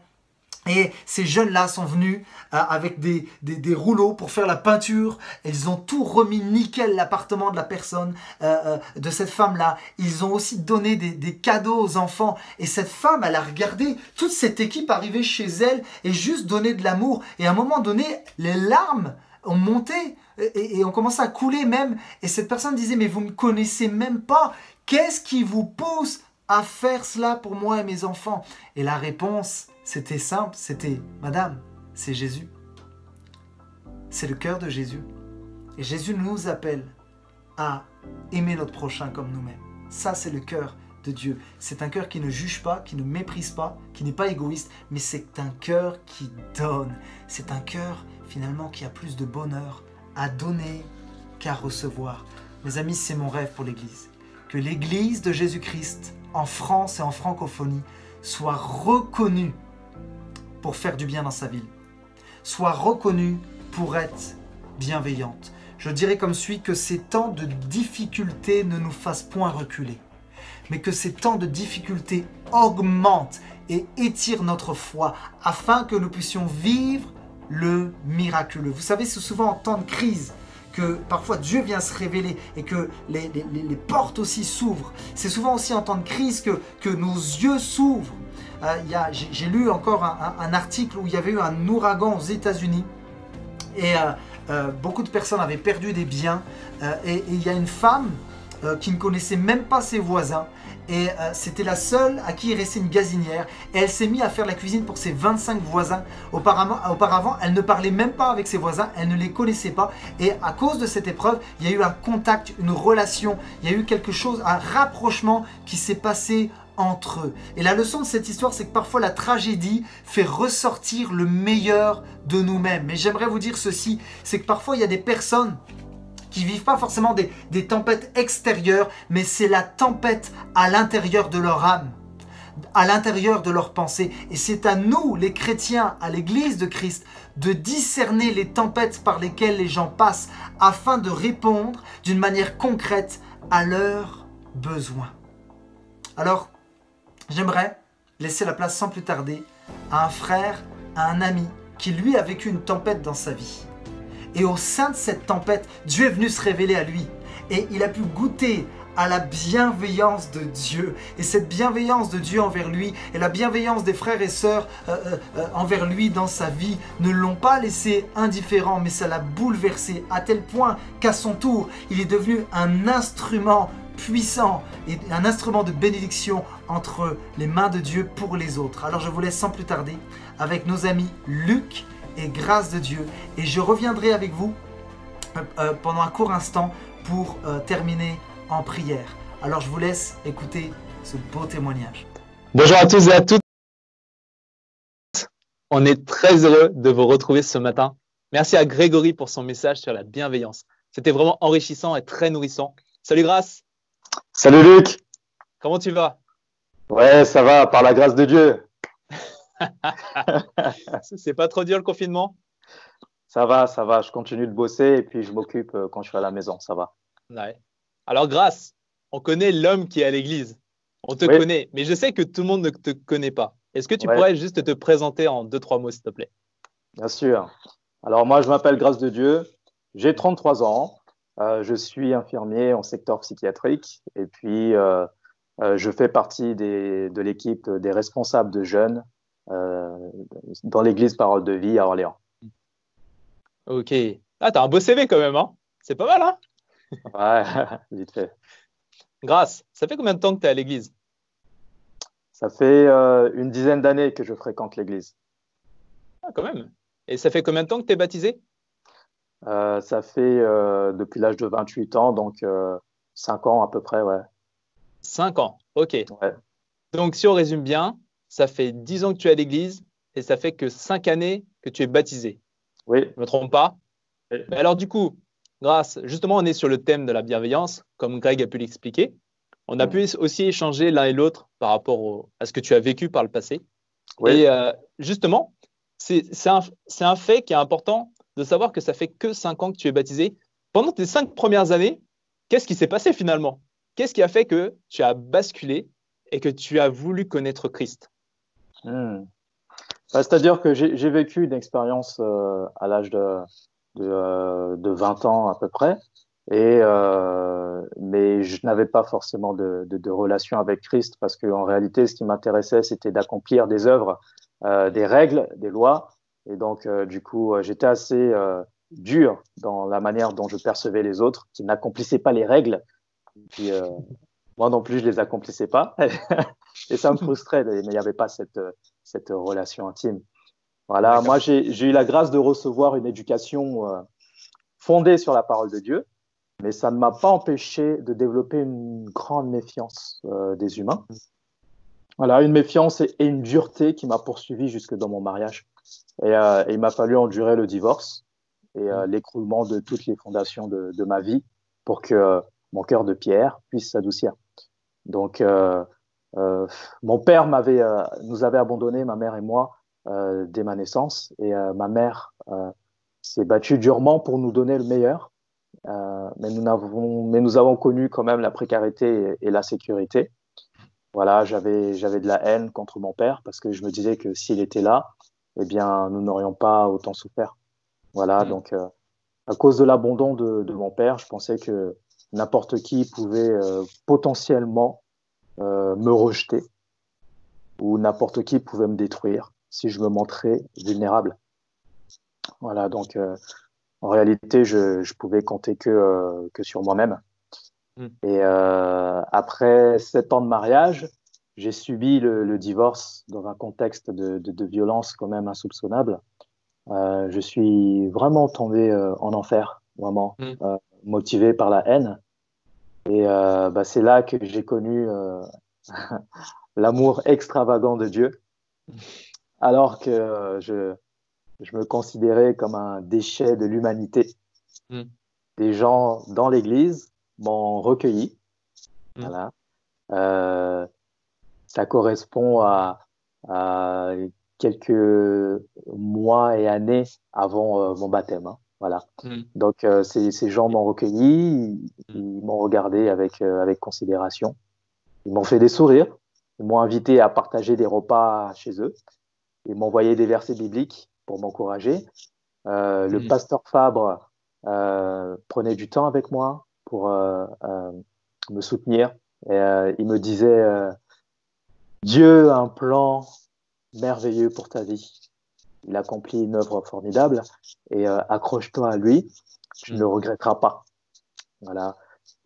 Et ces jeunes-là sont venus avec des rouleaux pour faire la peinture. Ils ont tout remis nickel, l'appartement de la personne, de cette femme-là. Ils ont aussi donné des cadeaux aux enfants. Et cette femme, elle a regardé toute cette équipe arriver chez elle et juste donner de l'amour. Et à un moment donné, les larmes ont monté et ont commencé à couler même. Et cette personne disait, mais vous ne me connaissez même pas. Qu'est-ce qui vous pousse à faire cela pour moi et mes enfants? Et la réponse, c'était simple, c'était « Madame, c'est Jésus. C'est le cœur de Jésus. Et Jésus nous appelle à aimer notre prochain comme nous-mêmes. Ça, c'est le cœur de Dieu. C'est un cœur qui ne juge pas, qui ne méprise pas, qui n'est pas égoïste, mais c'est un cœur qui donne. C'est un cœur, finalement, qui a plus de bonheur à donner qu'à recevoir. Mes amis, c'est mon rêve pour l'Église. Que l'Église de Jésus-Christ, en France et en francophonie, soit reconnue pour faire du bien dans sa ville, soit reconnue pour être bienveillante. Je dirais comme suit que ces temps de difficulté ne nous fassent point reculer, mais que ces temps de difficulté augmentent et étirent notre foi afin que nous puissions vivre le miraculeux. Vous savez, c'est souvent en temps de crise que parfois Dieu vient se révéler et que les portes aussi s'ouvrent. C'est souvent aussi en temps de crise que nos yeux s'ouvrent. J'ai lu encore un article où il y avait eu un ouragan aux États-Unis et beaucoup de personnes avaient perdu des biens et il y a une femme qui ne connaissait même pas ses voisins et c'était la seule à qui il restait une gazinière et elle s'est mise à faire la cuisine pour ses 25 voisins. Auparavant, elle ne parlait même pas avec ses voisins, elle ne les connaissait pas et à cause de cette épreuve, il y a eu un contact, une relation, il y a eu quelque chose, un rapprochement qui s'est passé entre eux. Et la leçon de cette histoire, c'est que parfois la tragédie fait ressortir le meilleur de nous-mêmes. Mais j'aimerais vous dire ceci, c'est que parfois il y a des personnes qui vivent pas forcément des tempêtes extérieures, mais c'est la tempête à l'intérieur de leur âme, à l'intérieur de leur pensée. Et c'est à nous, les chrétiens, à l'Église de Christ, de discerner les tempêtes par lesquelles les gens passent, afin de répondre d'une manière concrète à leurs besoins. Alors, j'aimerais laisser la place sans plus tarder à un frère, à un ami qui lui a vécu une tempête dans sa vie. Et au sein de cette tempête, Dieu est venu se révéler à lui. Et il a pu goûter à la bienveillance de Dieu. Et cette bienveillance de Dieu envers lui et la bienveillance des frères et sœurs envers lui dans sa vie ne l'ont pas laissé indifférent, mais ça l'a bouleversé à tel point qu'à son tour, il est devenu un instrument puissant et un instrument de bénédiction entre les mains de Dieu pour les autres. Alors je vous laisse sans plus tarder avec nos amis Luc et Grâce de Dieu et je reviendrai avec vous pendant un court instant pour terminer en prière. Alors je vous laisse écouter ce beau témoignage. Bonjour à tous et à toutes. On est très heureux de vous retrouver ce matin. Merci à Grégory pour son message sur la bienveillance. C'était vraiment enrichissant et très nourrissant. Salut Grâce. Salut Luc. Comment tu vas? Ouais, ça va, par la grâce de Dieu. C'est pas trop dur le confinement? Ça va, je continue de bosser et puis je m'occupe quand je suis à la maison, ça va. Ouais. Alors Grâce, on connaît l'homme qui est à l'église. On te connaît, mais je sais que tout le monde ne te connaît pas. Est-ce que tu pourrais juste te présenter en 2-3 mots, s'il te plaît? Bien sûr. Alors moi, je m'appelle Grâce de Dieu, j'ai 33 ans, je suis infirmier en secteur psychiatrique et puis je fais partie de l'équipe des responsables de jeunes dans l'église Parole de Vie à Orléans. Ok. Ah, t'as un beau CV quand même, hein? C'est pas mal, hein? Ouais, vite fait. Grâce, ça fait combien de temps que tu es à l'église? Ça fait une dizaine d'années que je fréquente l'église. Ah, quand même. Et ça fait combien de temps que tu es baptisé? Ça fait depuis l'âge de 28 ans, donc 5 ans à peu près, ouais. 5 ans, ok. Ouais. Donc, si on résume bien, ça fait 10 ans que tu es à l'église et ça fait que 5 années que tu es baptisé. Oui. Je ne me trompe pas? Oui. Mais alors du coup, justement, on est sur le thème de la bienveillance, comme Greg a pu l'expliquer. On a pu aussi échanger l'un et l'autre par rapport à ce que tu as vécu par le passé. Oui. Et justement, c'est un fait qui est important de savoir que ça fait que 5 ans que tu es baptisé. Pendant tes 5 premières années, qu'est-ce qui s'est passé finalement? Qu'est-ce qui a fait que tu as basculé et que tu as voulu connaître Christ? C'est-à-dire que j'ai vécu une expérience à l'âge de 20 ans à peu près, mais je n'avais pas forcément de relation avec Christ parce qu'en réalité, ce qui m'intéressait, c'était d'accomplir des œuvres, des règles, des lois. Et donc, du coup, j'étais assez dur dans la manière dont je percevais les autres qui n'accomplissaient pas les règles. Et puis, moi non plus, je les accomplissais pas. Et ça me frustrait, mais il n'y avait pas cette relation intime. Voilà, moi, j'ai eu la grâce de recevoir une éducation fondée sur la parole de Dieu, mais ça ne m'a pas empêché de développer une grande méfiance des humains. Voilà, une méfiance et une dureté qui m'a poursuivi jusque dans mon mariage. Et il m'a fallu endurer le divorce et l'écroulement de toutes les fondations de ma vie pour que mon cœur de pierre puisse s'adoucir. Donc, mon père nous avait abandonnés, ma mère et moi, dès ma naissance. Et ma mère s'est battue durement pour nous donner le meilleur. Mais nous avons connu quand même la précarité et la sécurité. Voilà, j'avais de la haine contre mon père parce que je me disais que s'il était là, eh bien, nous n'aurions pas autant souffert. Voilà, donc à cause de l'abandon de mon père, je pensais que n'importe qui pouvait potentiellement me rejeter ou n'importe qui pouvait me détruire si je me montrais vulnérable. Voilà, donc en réalité, je pouvais compter que sur moi-même. Et après 7 ans de mariage, j'ai subi le divorce dans un contexte de violence quand même insoupçonnable. Je suis vraiment tombé en enfer, vraiment, motivé par la haine. Et c'est là que j'ai connu l'amour extravagant de Dieu, alors que je me considérais comme un déchet de l'humanité. Des gens dans l'église m'ont recueilli. Voilà. Ça correspond à quelques mois et années avant mon baptême. Hein. Voilà. Donc, ces gens m'ont recueilli, ils m'ont regardé avec considération. Ils m'ont fait des sourires, ils m'ont invité à partager des repas chez eux. Ils m'ont envoyé des versets bibliques pour m'encourager. Le pasteur Fabre prenait du temps avec moi pour me soutenir. Et, il me disait Dieu a un plan merveilleux pour ta vie. Il accomplit une œuvre formidable et accroche-toi à lui, tu ne le regretteras pas. Voilà.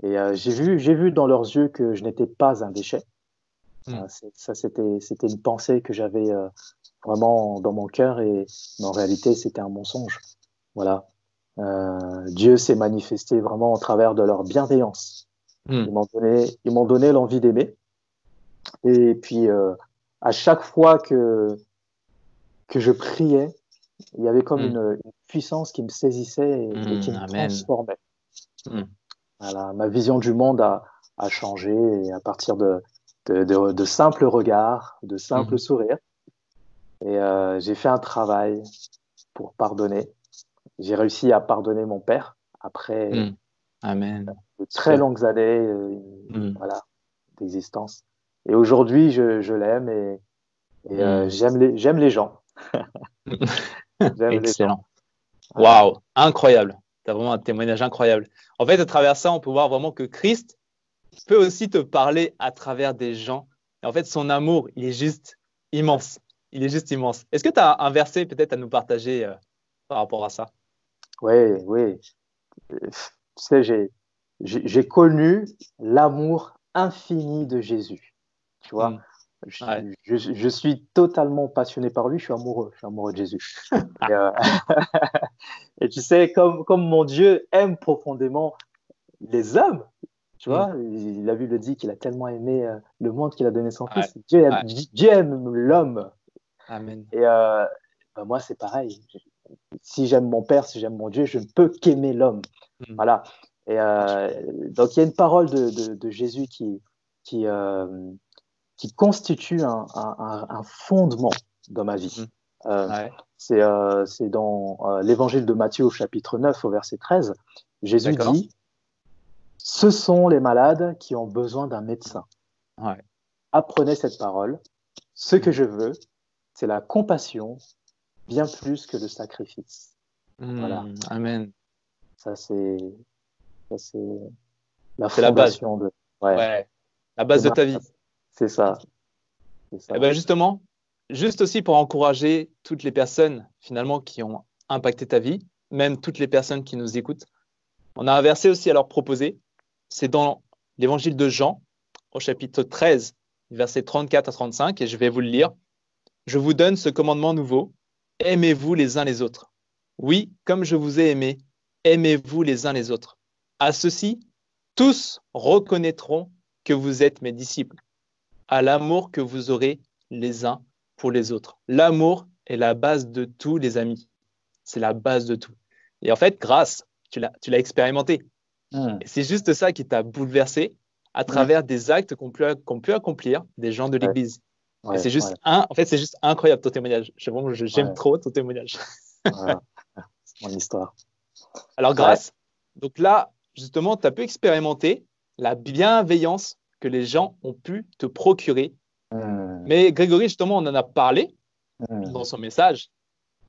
Et j'ai vu dans leurs yeux que je n'étais pas un déchet. Ça, c'était une pensée que j'avais vraiment dans mon cœur, mais en réalité, c'était un mensonge. Voilà. Dieu s'est manifesté vraiment au travers de leur bienveillance. Ils m'ont donné l'envie d'aimer. Et puis, à chaque fois que je priais, il y avait comme une puissance qui me saisissait et qui me transformait. Voilà, ma vision du monde a changé et à partir de simples regards, de simples sourires. Et j'ai fait un travail pour pardonner. J'ai réussi à pardonner mon père après de très longues années voilà, d'existence. Et aujourd'hui, je l'aime et j'aime les gens. Excellent. Waouh, incroyable. Tu as vraiment un témoignage incroyable. En fait, à travers ça, on peut voir vraiment que Christ peut aussi te parler à travers des gens. Et en fait, son amour, il est juste immense. Il est juste immense. Est-ce que tu as un verset peut-être à nous partager par rapport à ça? Oui. Tu sais, j'ai connu l'amour infini de Jésus. Tu vois, je suis totalement passionné par lui. Je suis amoureux de Jésus. Et tu sais, comme mon Dieu aime profondément les hommes, Tu vois, la Bible dit qu'il a tellement aimé le monde qu'il a donné son Ouais. fils. Dieu aime, Ouais. Dieu aime l'homme. Amen. Et moi, c'est pareil. Si j'aime mon Père, si j'aime mon Dieu, je ne peux qu'aimer l'homme. Mm. Voilà. Et donc, il y a une parole de Jésus qui, qui constitue un fondement dans ma vie. Ouais. C'est dans l'évangile de Matthieu au chapitre 9 au verset 13. Jésus D'accord. dit, ce sont les malades qui ont besoin d'un médecin. Ouais. Apprenez cette parole. Ce que je veux, c'est la compassion bien plus que le sacrifice. Voilà. Amen. Ça, c'est la C'est la base. fondation de. Ouais. La base de ta vie. C'est ça. C'est ça. Et ben justement, juste aussi pour encourager toutes les personnes finalement qui ont impacté ta vie, même toutes les personnes qui nous écoutent, on a un verset aussi à leur proposer. C'est dans l'évangile de Jean, au chapitre 13, versets 34 à 35, et je vais vous le lire. Je vous donne ce commandement nouveau. Aimez-vous les uns les autres. Oui, comme je vous ai aimé, aimez-vous les uns les autres. À ceci, tous reconnaîtront que vous êtes mes disciples, à l'amour que vous aurez les uns pour les autres. L'amour est la base de tous les amis. C'est la base de tout. Et en fait, grâce, tu l'as expérimenté. Et c'est juste ça qui t'a bouleversé à travers des actes qu'ont pu accomplir des gens de l'Église. Et c'est juste en fait, c'est juste incroyable ton témoignage. J'aime trop ton témoignage. C'est mon histoire. Alors, grâce, donc là, justement, tu as pu expérimenter la bienveillance que les gens ont pu te procurer. Mais Grégory, justement, on en a parlé dans son message.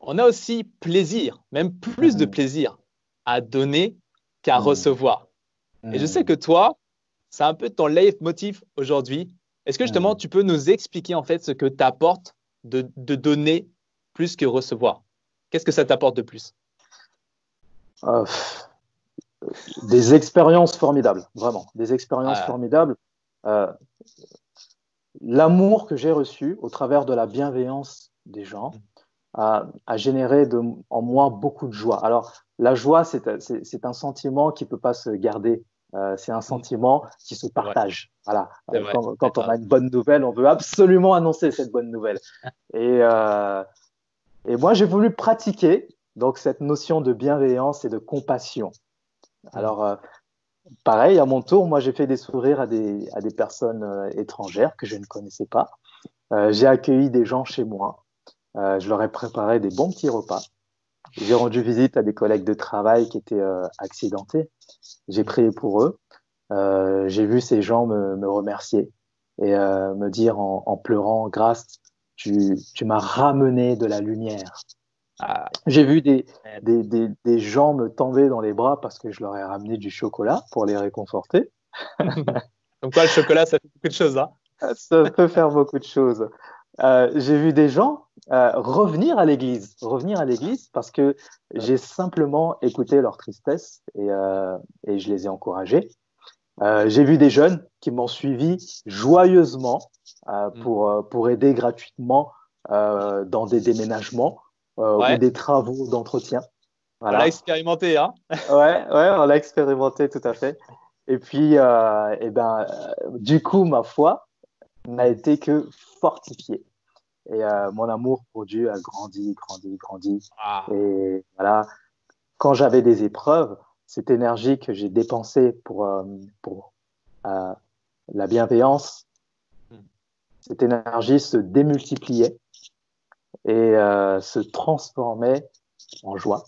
On a aussi plaisir, même plus de plaisir à donner qu'à recevoir. Et je sais que toi, c'est un peu ton leitmotiv aujourd'hui. Est-ce que justement, tu peux nous expliquer en fait ce que t'apporte de donner plus que recevoir? Qu'est-ce que ça t'apporte de plus? Des expériences formidables, vraiment. Des expériences formidables. L'amour que j'ai reçu au travers de la bienveillance des gens a généré en moi beaucoup de joie. Alors, la joie, c'est un sentiment qui ne peut pas se garder. C'est un sentiment qui se partage. Voilà. Quand on a une bonne nouvelle, on veut absolument annoncer cette bonne nouvelle. Et moi, j'ai voulu pratiquer donc cette notion de bienveillance et de compassion. Alors, pareil, à mon tour, moi, j'ai fait des sourires à des personnes étrangères que je ne connaissais pas. J'ai accueilli des gens chez moi. Je leur ai préparé des bons petits repas. J'ai rendu visite à des collègues de travail qui étaient accidentés. J'ai prié pour eux. J'ai vu ces gens me remercier et me dire en pleurant, Grâce, tu m'as ramené de la lumière. J'ai vu des gens me tomber dans les bras parce que je leur ai ramené du chocolat pour les réconforter. Comme quoi, le chocolat, ça fait beaucoup de choses. Hein. Ça peut faire beaucoup de choses. J'ai vu des gens revenir à l'église parce que j'ai simplement écouté leur tristesse et je les ai encouragés. J'ai vu des jeunes qui m'ont suivi joyeusement pour aider gratuitement dans des déménagements ou des travaux d'entretien. Voilà. On l'a expérimenté, hein? Ouais, on l'a expérimenté, tout à fait. Et puis, du coup, ma foi n'a été que fortifiée. Et mon amour pour Dieu a grandi. Et voilà, quand j'avais des épreuves, cette énergie que j'ai dépensée pour la bienveillance, cette énergie se démultipliait et se transformait en joie.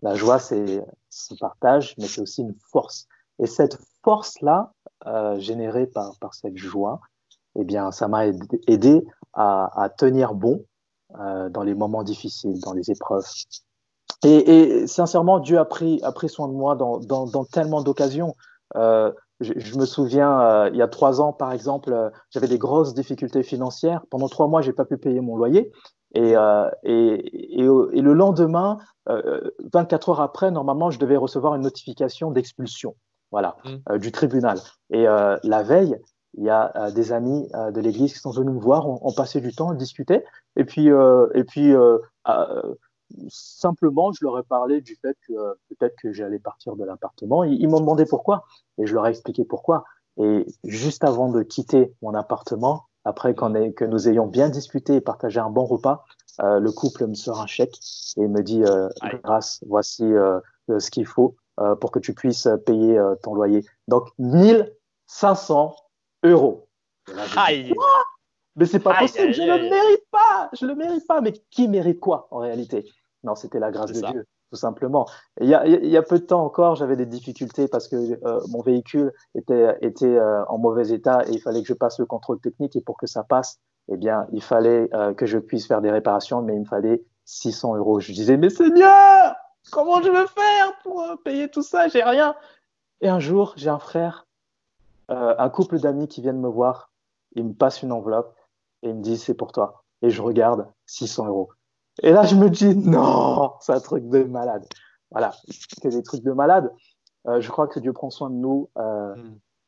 La joie, c'est ce partage, mais c'est aussi une force. Et cette force-là, générée par cette joie, eh bien, ça m'a aidé à tenir bon dans les moments difficiles, dans les épreuves. Et sincèrement, Dieu a pris soin de moi dans tellement d'occasions. Je me souviens, il y a 3 ans, par exemple, j'avais des grosses difficultés financières. Pendant 3 mois, j'ai pas pu payer mon loyer. Et le lendemain, 24 heures après, normalement, je devais recevoir une notification d'expulsion, voilà, du tribunal. Et la veille, il y a des amis de l'église qui sont venus me voir, on passait du temps, on discutait. Et puis simplement, je leur ai parlé du fait que peut-être que j'allais partir de l'appartement. Ils m'ont demandé pourquoi et je leur ai expliqué pourquoi. Et juste avant de quitter mon appartement, après que nous ayons bien discuté et partagé un bon repas, le couple me sort un chèque et me dit Grâce, voici ce qu'il faut pour que tu puisses payer ton loyer. Donc 1500 euros. Et là, je dis, mais c'est pas possible, je le mérite pas, je le mérite pas. Mais qui mérite quoi en réalité? Non, c'était la grâce de Dieu, tout simplement. Et il y a peu de temps encore, j'avais des difficultés parce que mon véhicule était en mauvais état et il fallait que je passe le contrôle technique. Et pour que ça passe, eh bien, il fallait que je puisse faire des réparations, mais il me fallait 600 euros. Je disais, mais Seigneur, comment je vais faire pour payer tout ça? J'ai rien. Et un jour, j'ai un frère, un couple d'amis qui viennent me voir. Il me passe une enveloppe et il me dit, c'est pour toi. Et je regarde, 600 euros. Et là, je me dis, non, c'est un truc de malade. Voilà, c'est des trucs de malade. Je crois que Dieu prend soin de nous.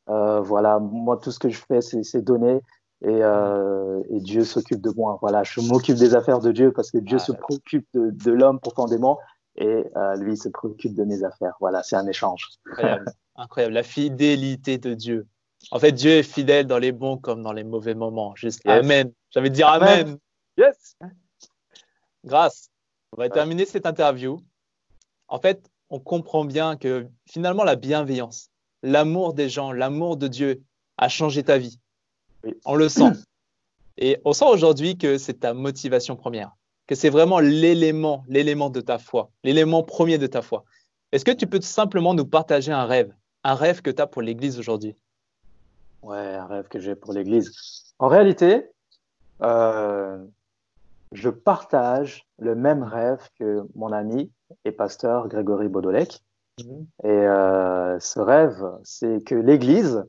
Voilà, moi, tout ce que je fais, c'est donner. Et Dieu s'occupe de moi. Voilà, je m'occupe des affaires de Dieu parce que Dieu se préoccupe de l'homme profondément et lui il se préoccupe de mes affaires. Voilà, c'est un échange. Incroyable, incroyable. La fidélité de Dieu. En fait, Dieu est fidèle dans les bons comme dans les mauvais moments. Juste Amen. J'avais dire Amen. Yes. Grâce. On va terminer cette interview. En fait, on comprend bien que finalement, la bienveillance, l'amour des gens, l'amour de Dieu a changé ta vie. Oui. On le sent. Et on sent aujourd'hui que c'est ta motivation première, que c'est vraiment l'élément de ta foi, l'élément premier de ta foi. Est-ce que tu peux simplement nous partager un rêve que tu as pour l'Église aujourd'hui? Ouais, un rêve que j'ai pour l'Église. En réalité, je partage le même rêve que mon ami et pasteur Grégory Baudolec. Et ce rêve, c'est que l'Église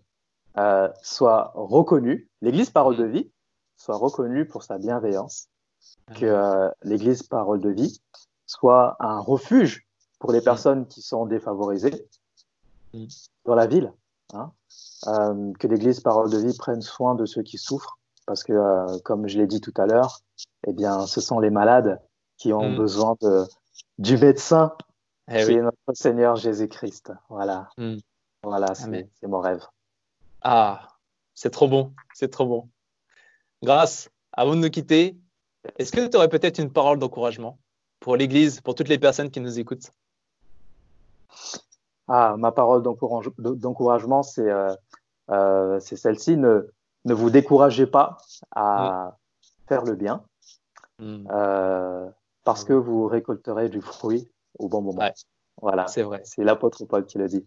soit reconnue, l'Église Parole de Vie soit reconnue pour sa bienveillance, que l'Église Parole de Vie soit un refuge pour les personnes qui sont défavorisées dans la ville, hein. Que l'Église Parole de Vie prenne soin de ceux qui souffrent, parce que, comme je l'ai dit tout à l'heure, eh bien, ce sont les malades qui ont besoin du médecin, qui est notre Seigneur Jésus-Christ. Voilà, voilà, c'est mon rêve. Ah, c'est trop bon, c'est trop bon. Grâce, avant de nous quitter, est-ce que tu aurais peut-être une parole d'encouragement pour l'Église, pour toutes les personnes qui nous écoutent? Ah, ma parole d'encouragement, c'est celle-ci. Ne vous découragez pas à faire le bien, parce que vous récolterez du fruit au bon moment. Ouais, voilà, c'est vrai. C'est l'apôtre Paul qui le dit.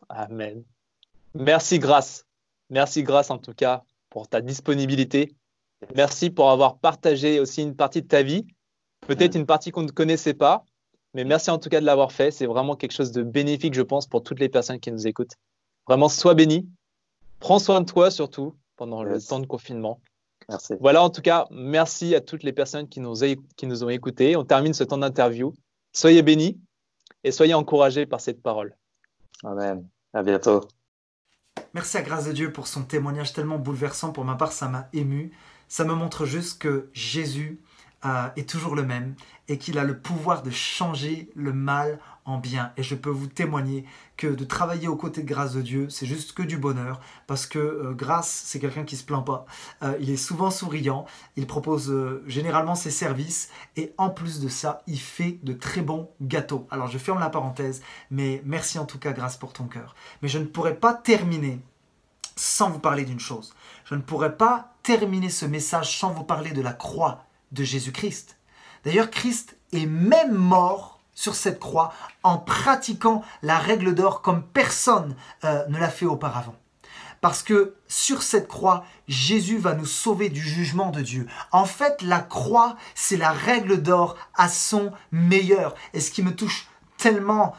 Amen. Merci Grâce. Merci Grâce en tout cas pour ta disponibilité. Merci pour avoir partagé aussi une partie de ta vie, peut-être une partie qu'on ne connaissait pas, mais merci en tout cas de l'avoir fait. C'est vraiment quelque chose de bénéfique, je pense, pour toutes les personnes qui nous écoutent. Vraiment, sois béni. Prends soin de toi surtout pendant le temps de confinement. Merci. Voilà, en tout cas, merci à toutes les personnes qui nous ont écoutés. On termine ce temps d'interview. Soyez bénis et soyez encouragés par cette parole. Amen. À bientôt. Merci à Grâce de Dieu pour son témoignage tellement bouleversant. Pour ma part, ça m'a ému. Ça me montre juste que Jésus est toujours le même et qu'il a le pouvoir de changer le mal en bien. Et je peux vous témoigner que de travailler aux côtés de Grâce de Dieu, c'est juste que du bonheur, parce que Grâce, c'est quelqu'un qui se plaint pas. Il est souvent souriant, il propose généralement ses services et en plus de ça, il fait de très bons gâteaux. Alors je ferme la parenthèse, mais merci en tout cas Grâce pour ton cœur. Mais je ne pourrais pas terminer sans vous parler d'une chose. Je ne pourrais pas terminer ce message sans vous parler de la croix de Jésus-Christ. D'ailleurs, Christ est même mort sur cette croix en pratiquant la règle d'or comme personne ne l'a fait auparavant. Parce que sur cette croix, Jésus va nous sauver du jugement de Dieu. En fait, la croix, c'est la règle d'or à son meilleur. Et ce qui me touche tellement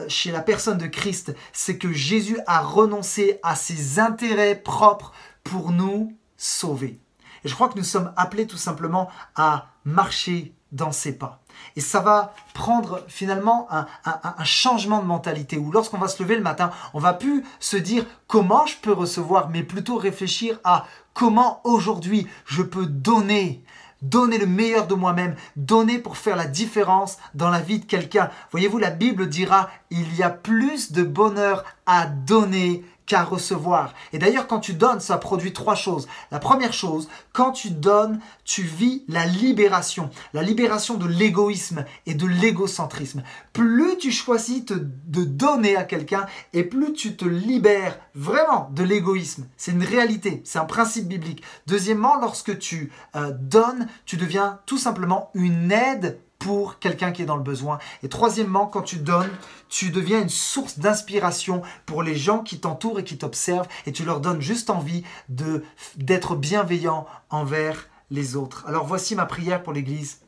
chez la personne de Christ, c'est que Jésus a renoncé à ses intérêts propres pour nous sauver. Et je crois que nous sommes appelés tout simplement à marcher dans ses pas. Et ça va prendre finalement un changement de mentalité où lorsqu'on va se lever le matin, on va plus se dire comment je peux recevoir, mais plutôt réfléchir à comment aujourd'hui je peux donner donner le meilleur de moi-même, donner pour faire la différence dans la vie de quelqu'un. Voyez-vous, la Bible dira, il y a plus de bonheur à donner qu'à recevoir. Et d'ailleurs, quand tu donnes, ça produit 3 choses. La première chose, quand tu donnes, tu vis la libération de l'égoïsme et de l'égocentrisme. Plus tu choisis de donner à quelqu'un et plus tu te libères vraiment de l'égoïsme. C'est une réalité, c'est un principe biblique. Deuxièmement, lorsque tu donnes, tu deviens tout simplement une aide pour quelqu'un qui est dans le besoin. Et troisièmement, quand tu donnes, tu deviens une source d'inspiration pour les gens qui t'entourent et qui t'observent et tu leur donnes juste envie d'être bienveillant envers les autres. Alors voici ma prière pour l'Église,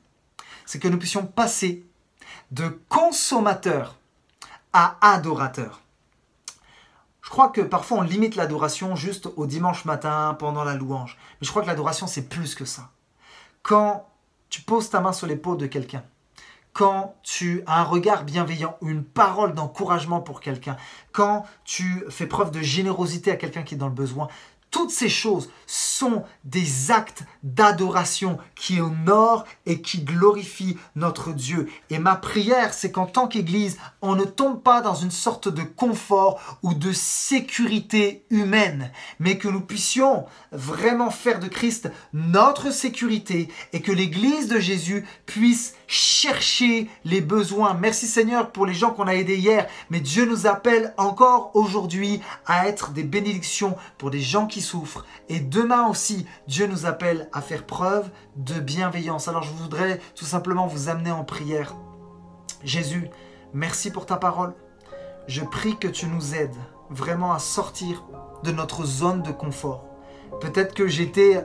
c'est que nous puissions passer de consommateurs à adorateurs. Je crois que parfois on limite l'adoration juste au dimanche matin pendant la louange. Mais je crois que l'adoration c'est plus que ça. Quand tu poses ta main sur l'épaule de quelqu'un, quand tu as un regard bienveillant, une parole d'encouragement pour quelqu'un, quand tu fais preuve de générosité à quelqu'un qui est dans le besoin, toutes ces choses sont des actes d'adoration qui honorent et qui glorifient notre Dieu. Et ma prière, c'est qu'en tant qu'Église, on ne tombe pas dans une sorte de confort ou de sécurité humaine, mais que nous puissions vraiment faire de Christ notre sécurité et que l'Église de Jésus puisse chercher les besoins. Merci Seigneur pour les gens qu'on a aidés hier, mais Dieu nous appelle encore aujourd'hui à être des bénédictions pour des gens qui souffrent. Et demain aussi, Dieu nous appelle à faire preuve de bienveillance. Alors je voudrais tout simplement vous amener en prière. Jésus, merci pour ta parole. Je prie que tu nous aides vraiment à sortir de notre zone de confort. Peut-être que j'étais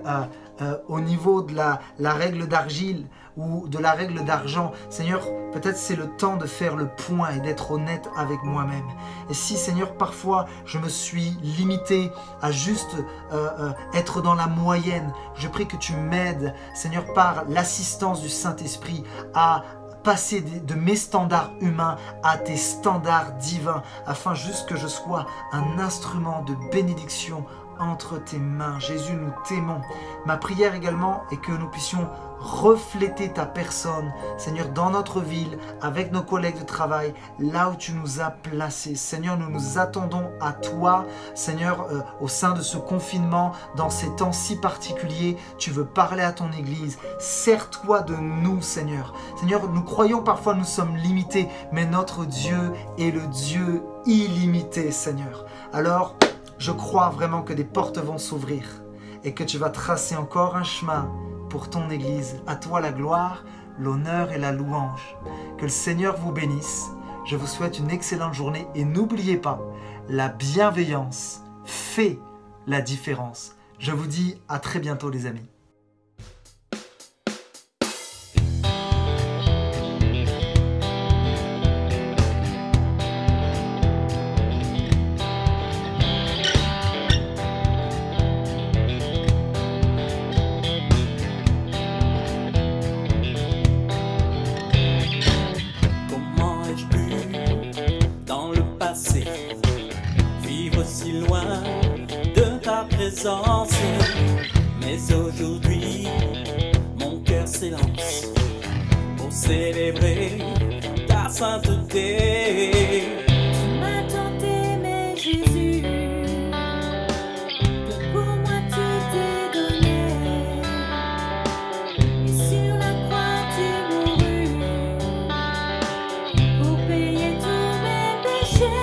au niveau de la règle d'argile ou de la règle d'argent. Seigneur, peut-être c'est le temps de faire le point et d'être honnête avec moi-même. Et si, Seigneur, parfois je me suis limité à juste être dans la moyenne, je prie que tu m'aides, Seigneur, par l'assistance du Saint-Esprit à passer de mes standards humains à tes standards divins, afin juste que je sois un instrument de bénédiction entre tes mains. Jésus, nous t'aimons. Ma prière également est que nous puissions refléter ta personne, Seigneur, dans notre ville, avec nos collègues de travail, là où tu nous as placés. Seigneur, nous nous attendons à toi, Seigneur, au sein de ce confinement, dans ces temps si particuliers, tu veux parler à ton Église. Sers-toi de nous, Seigneur. Seigneur, nous croyons parfois nous sommes limités, mais notre Dieu est le Dieu illimité, Seigneur. Alors, je crois vraiment que des portes vont s'ouvrir et que tu vas tracer encore un chemin pour ton Église. À toi la gloire, l'honneur et la louange. Que le Seigneur vous bénisse. Je vous souhaite une excellente journée et n'oubliez pas, la bienveillance fait la différence. Je vous dis à très bientôt les amis. Vivre si loin de ta présence, mais aujourd'hui mon cœur s'élance pour célébrer ta sainteté. Tu m'as tant aimé, Jésus, que pour moi tu t'es donné. Et sur la croix tu mourus pour payer tous mes péchés.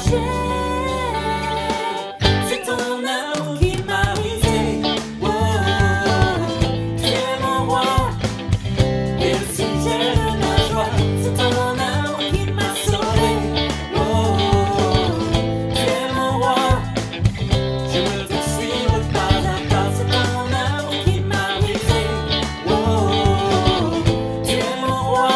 péchés. C'est ton amour qui m'a brisé. Oh, tu es mon roi et le sujet de ma joie. C'est ton amour qui m'a sauvé. Oh, tu es mon roi. Je veux te suivre pas à pas. C'est ton amour qui m'a brisé. Oh, tu es mon roi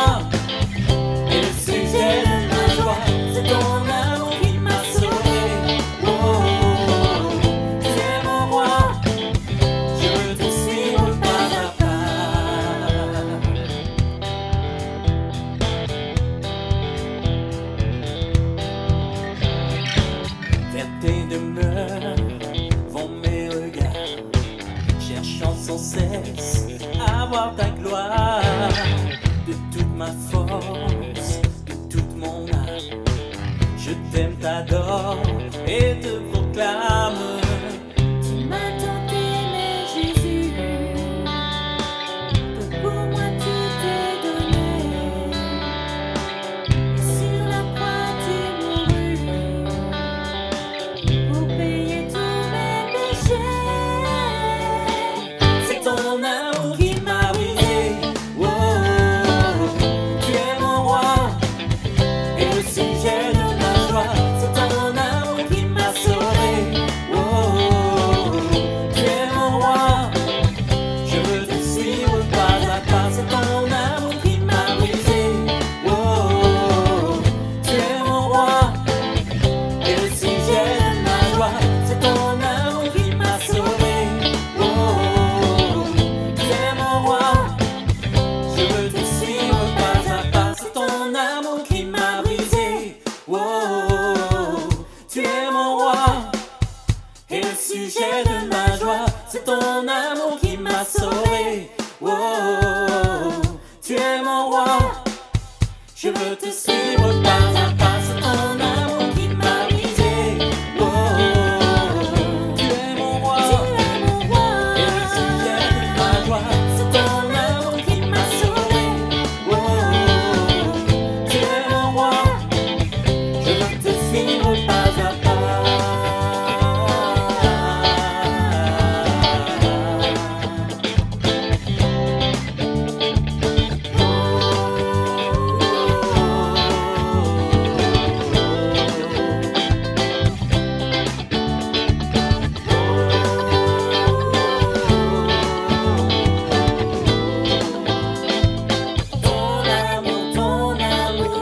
et le sujet de ma joie. C'est ton amour qui m'a sauvé. Oh, tu es mon roi. Je veux te suivre pas à pas. Vers tes demeures vont mes regards, cherchant sans cesse à voir ta gloire. De toute ma force, de toute mon âme, je t'aime, t'adore et te proclame. Tu m'as tant aimé, Jésus, que pour moi tu t'es donné. Et sur la croix tu mourus pour payer tous mes péchés. C'est ton amour qui m'a brisé. Oh, tu es mon roi et le sujet de ma joie. C'est ton amour qui m'a sauvé. Oh, tu es mon roi. Je veux te suivre pas à pas. C'est ton amour qui m'a brisé. Oh, tu es mon roi et le sujet de ma joie. C'est ton amour qui m'a sauvé. Oh, tu es mon roi. Je veux te suivre pas à pas. C'est ton amour qui m'a brisé. Oh, tu es mon roi et le sujet de ma joie. C'est ton amour qui m'a sauvé. Oh, tu es mon roi. Je veux te suivre pas à pas. C'est ton amour qui m'a brisé. Oh, tu es mon roi et le sujet de ma joie. C'est ton amour qui m'a sauvé. Oh, tu es mon roi. Je veux te suivre pas à pas. Ton amour, ton amour.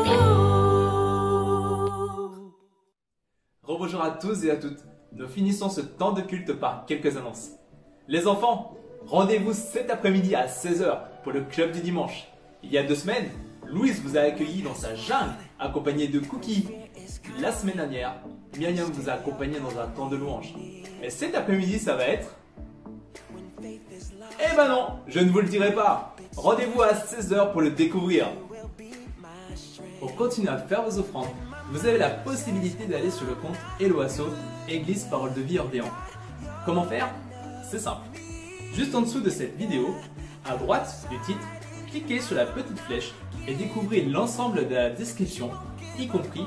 Rebonjour à tous et à toutes. Nous finissons ce temps de culte par quelques annonces. Les enfants, rendez-vous cet après-midi à 16h pour le club du dimanche. Il y a 2 semaines, Louise vous a accueilli dans sa jungle, accompagné de Cookie. La semaine dernière, Myriam vous a accompagné dans un temps de louange. Et cet après-midi, ça va être... Eh ben non, je ne vous le dirai pas. Rendez-vous à 16h pour le découvrir. Pour continuer à faire vos offrandes, vous avez la possibilité d'aller sur le compte Eloasso, Église Parole de Vie Orléans. Comment faire? C'est simple. Juste en dessous de cette vidéo, à droite du titre, cliquez sur la petite flèche et découvrez l'ensemble de la description, y compris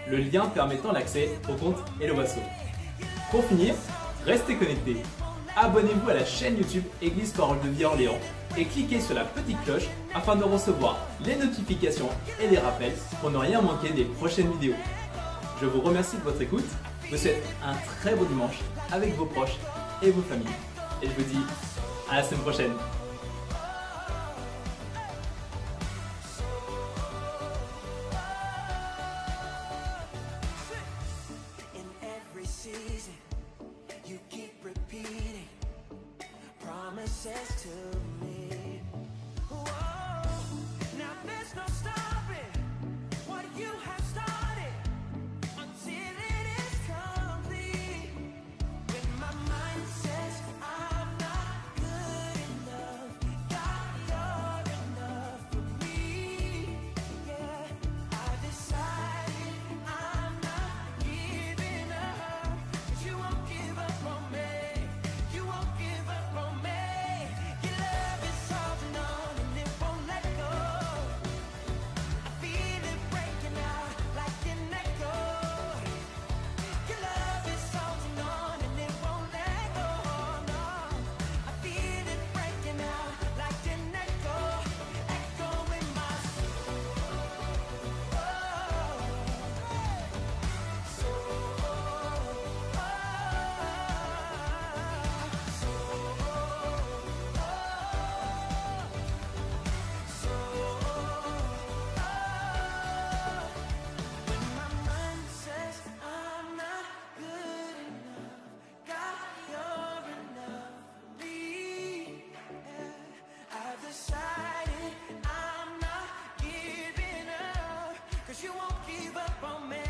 le lien permettant l'accès au compte Eloasso. Pour finir, restez connectés. Abonnez-vous à la chaîne YouTube Église Parole de Vie Orléans et cliquez sur la petite cloche afin de recevoir les notifications et les rappels pour ne rien manquer des prochaines vidéos. Je vous remercie de votre écoute, je vous souhaite un très beau dimanche avec vos proches et vos familles et je vous dis à la semaine prochaine. In every season, you keep repeating promises to me. Whoa, now there's no stopping what you have started until it is complete. When my mind says I'm not good enough. on me.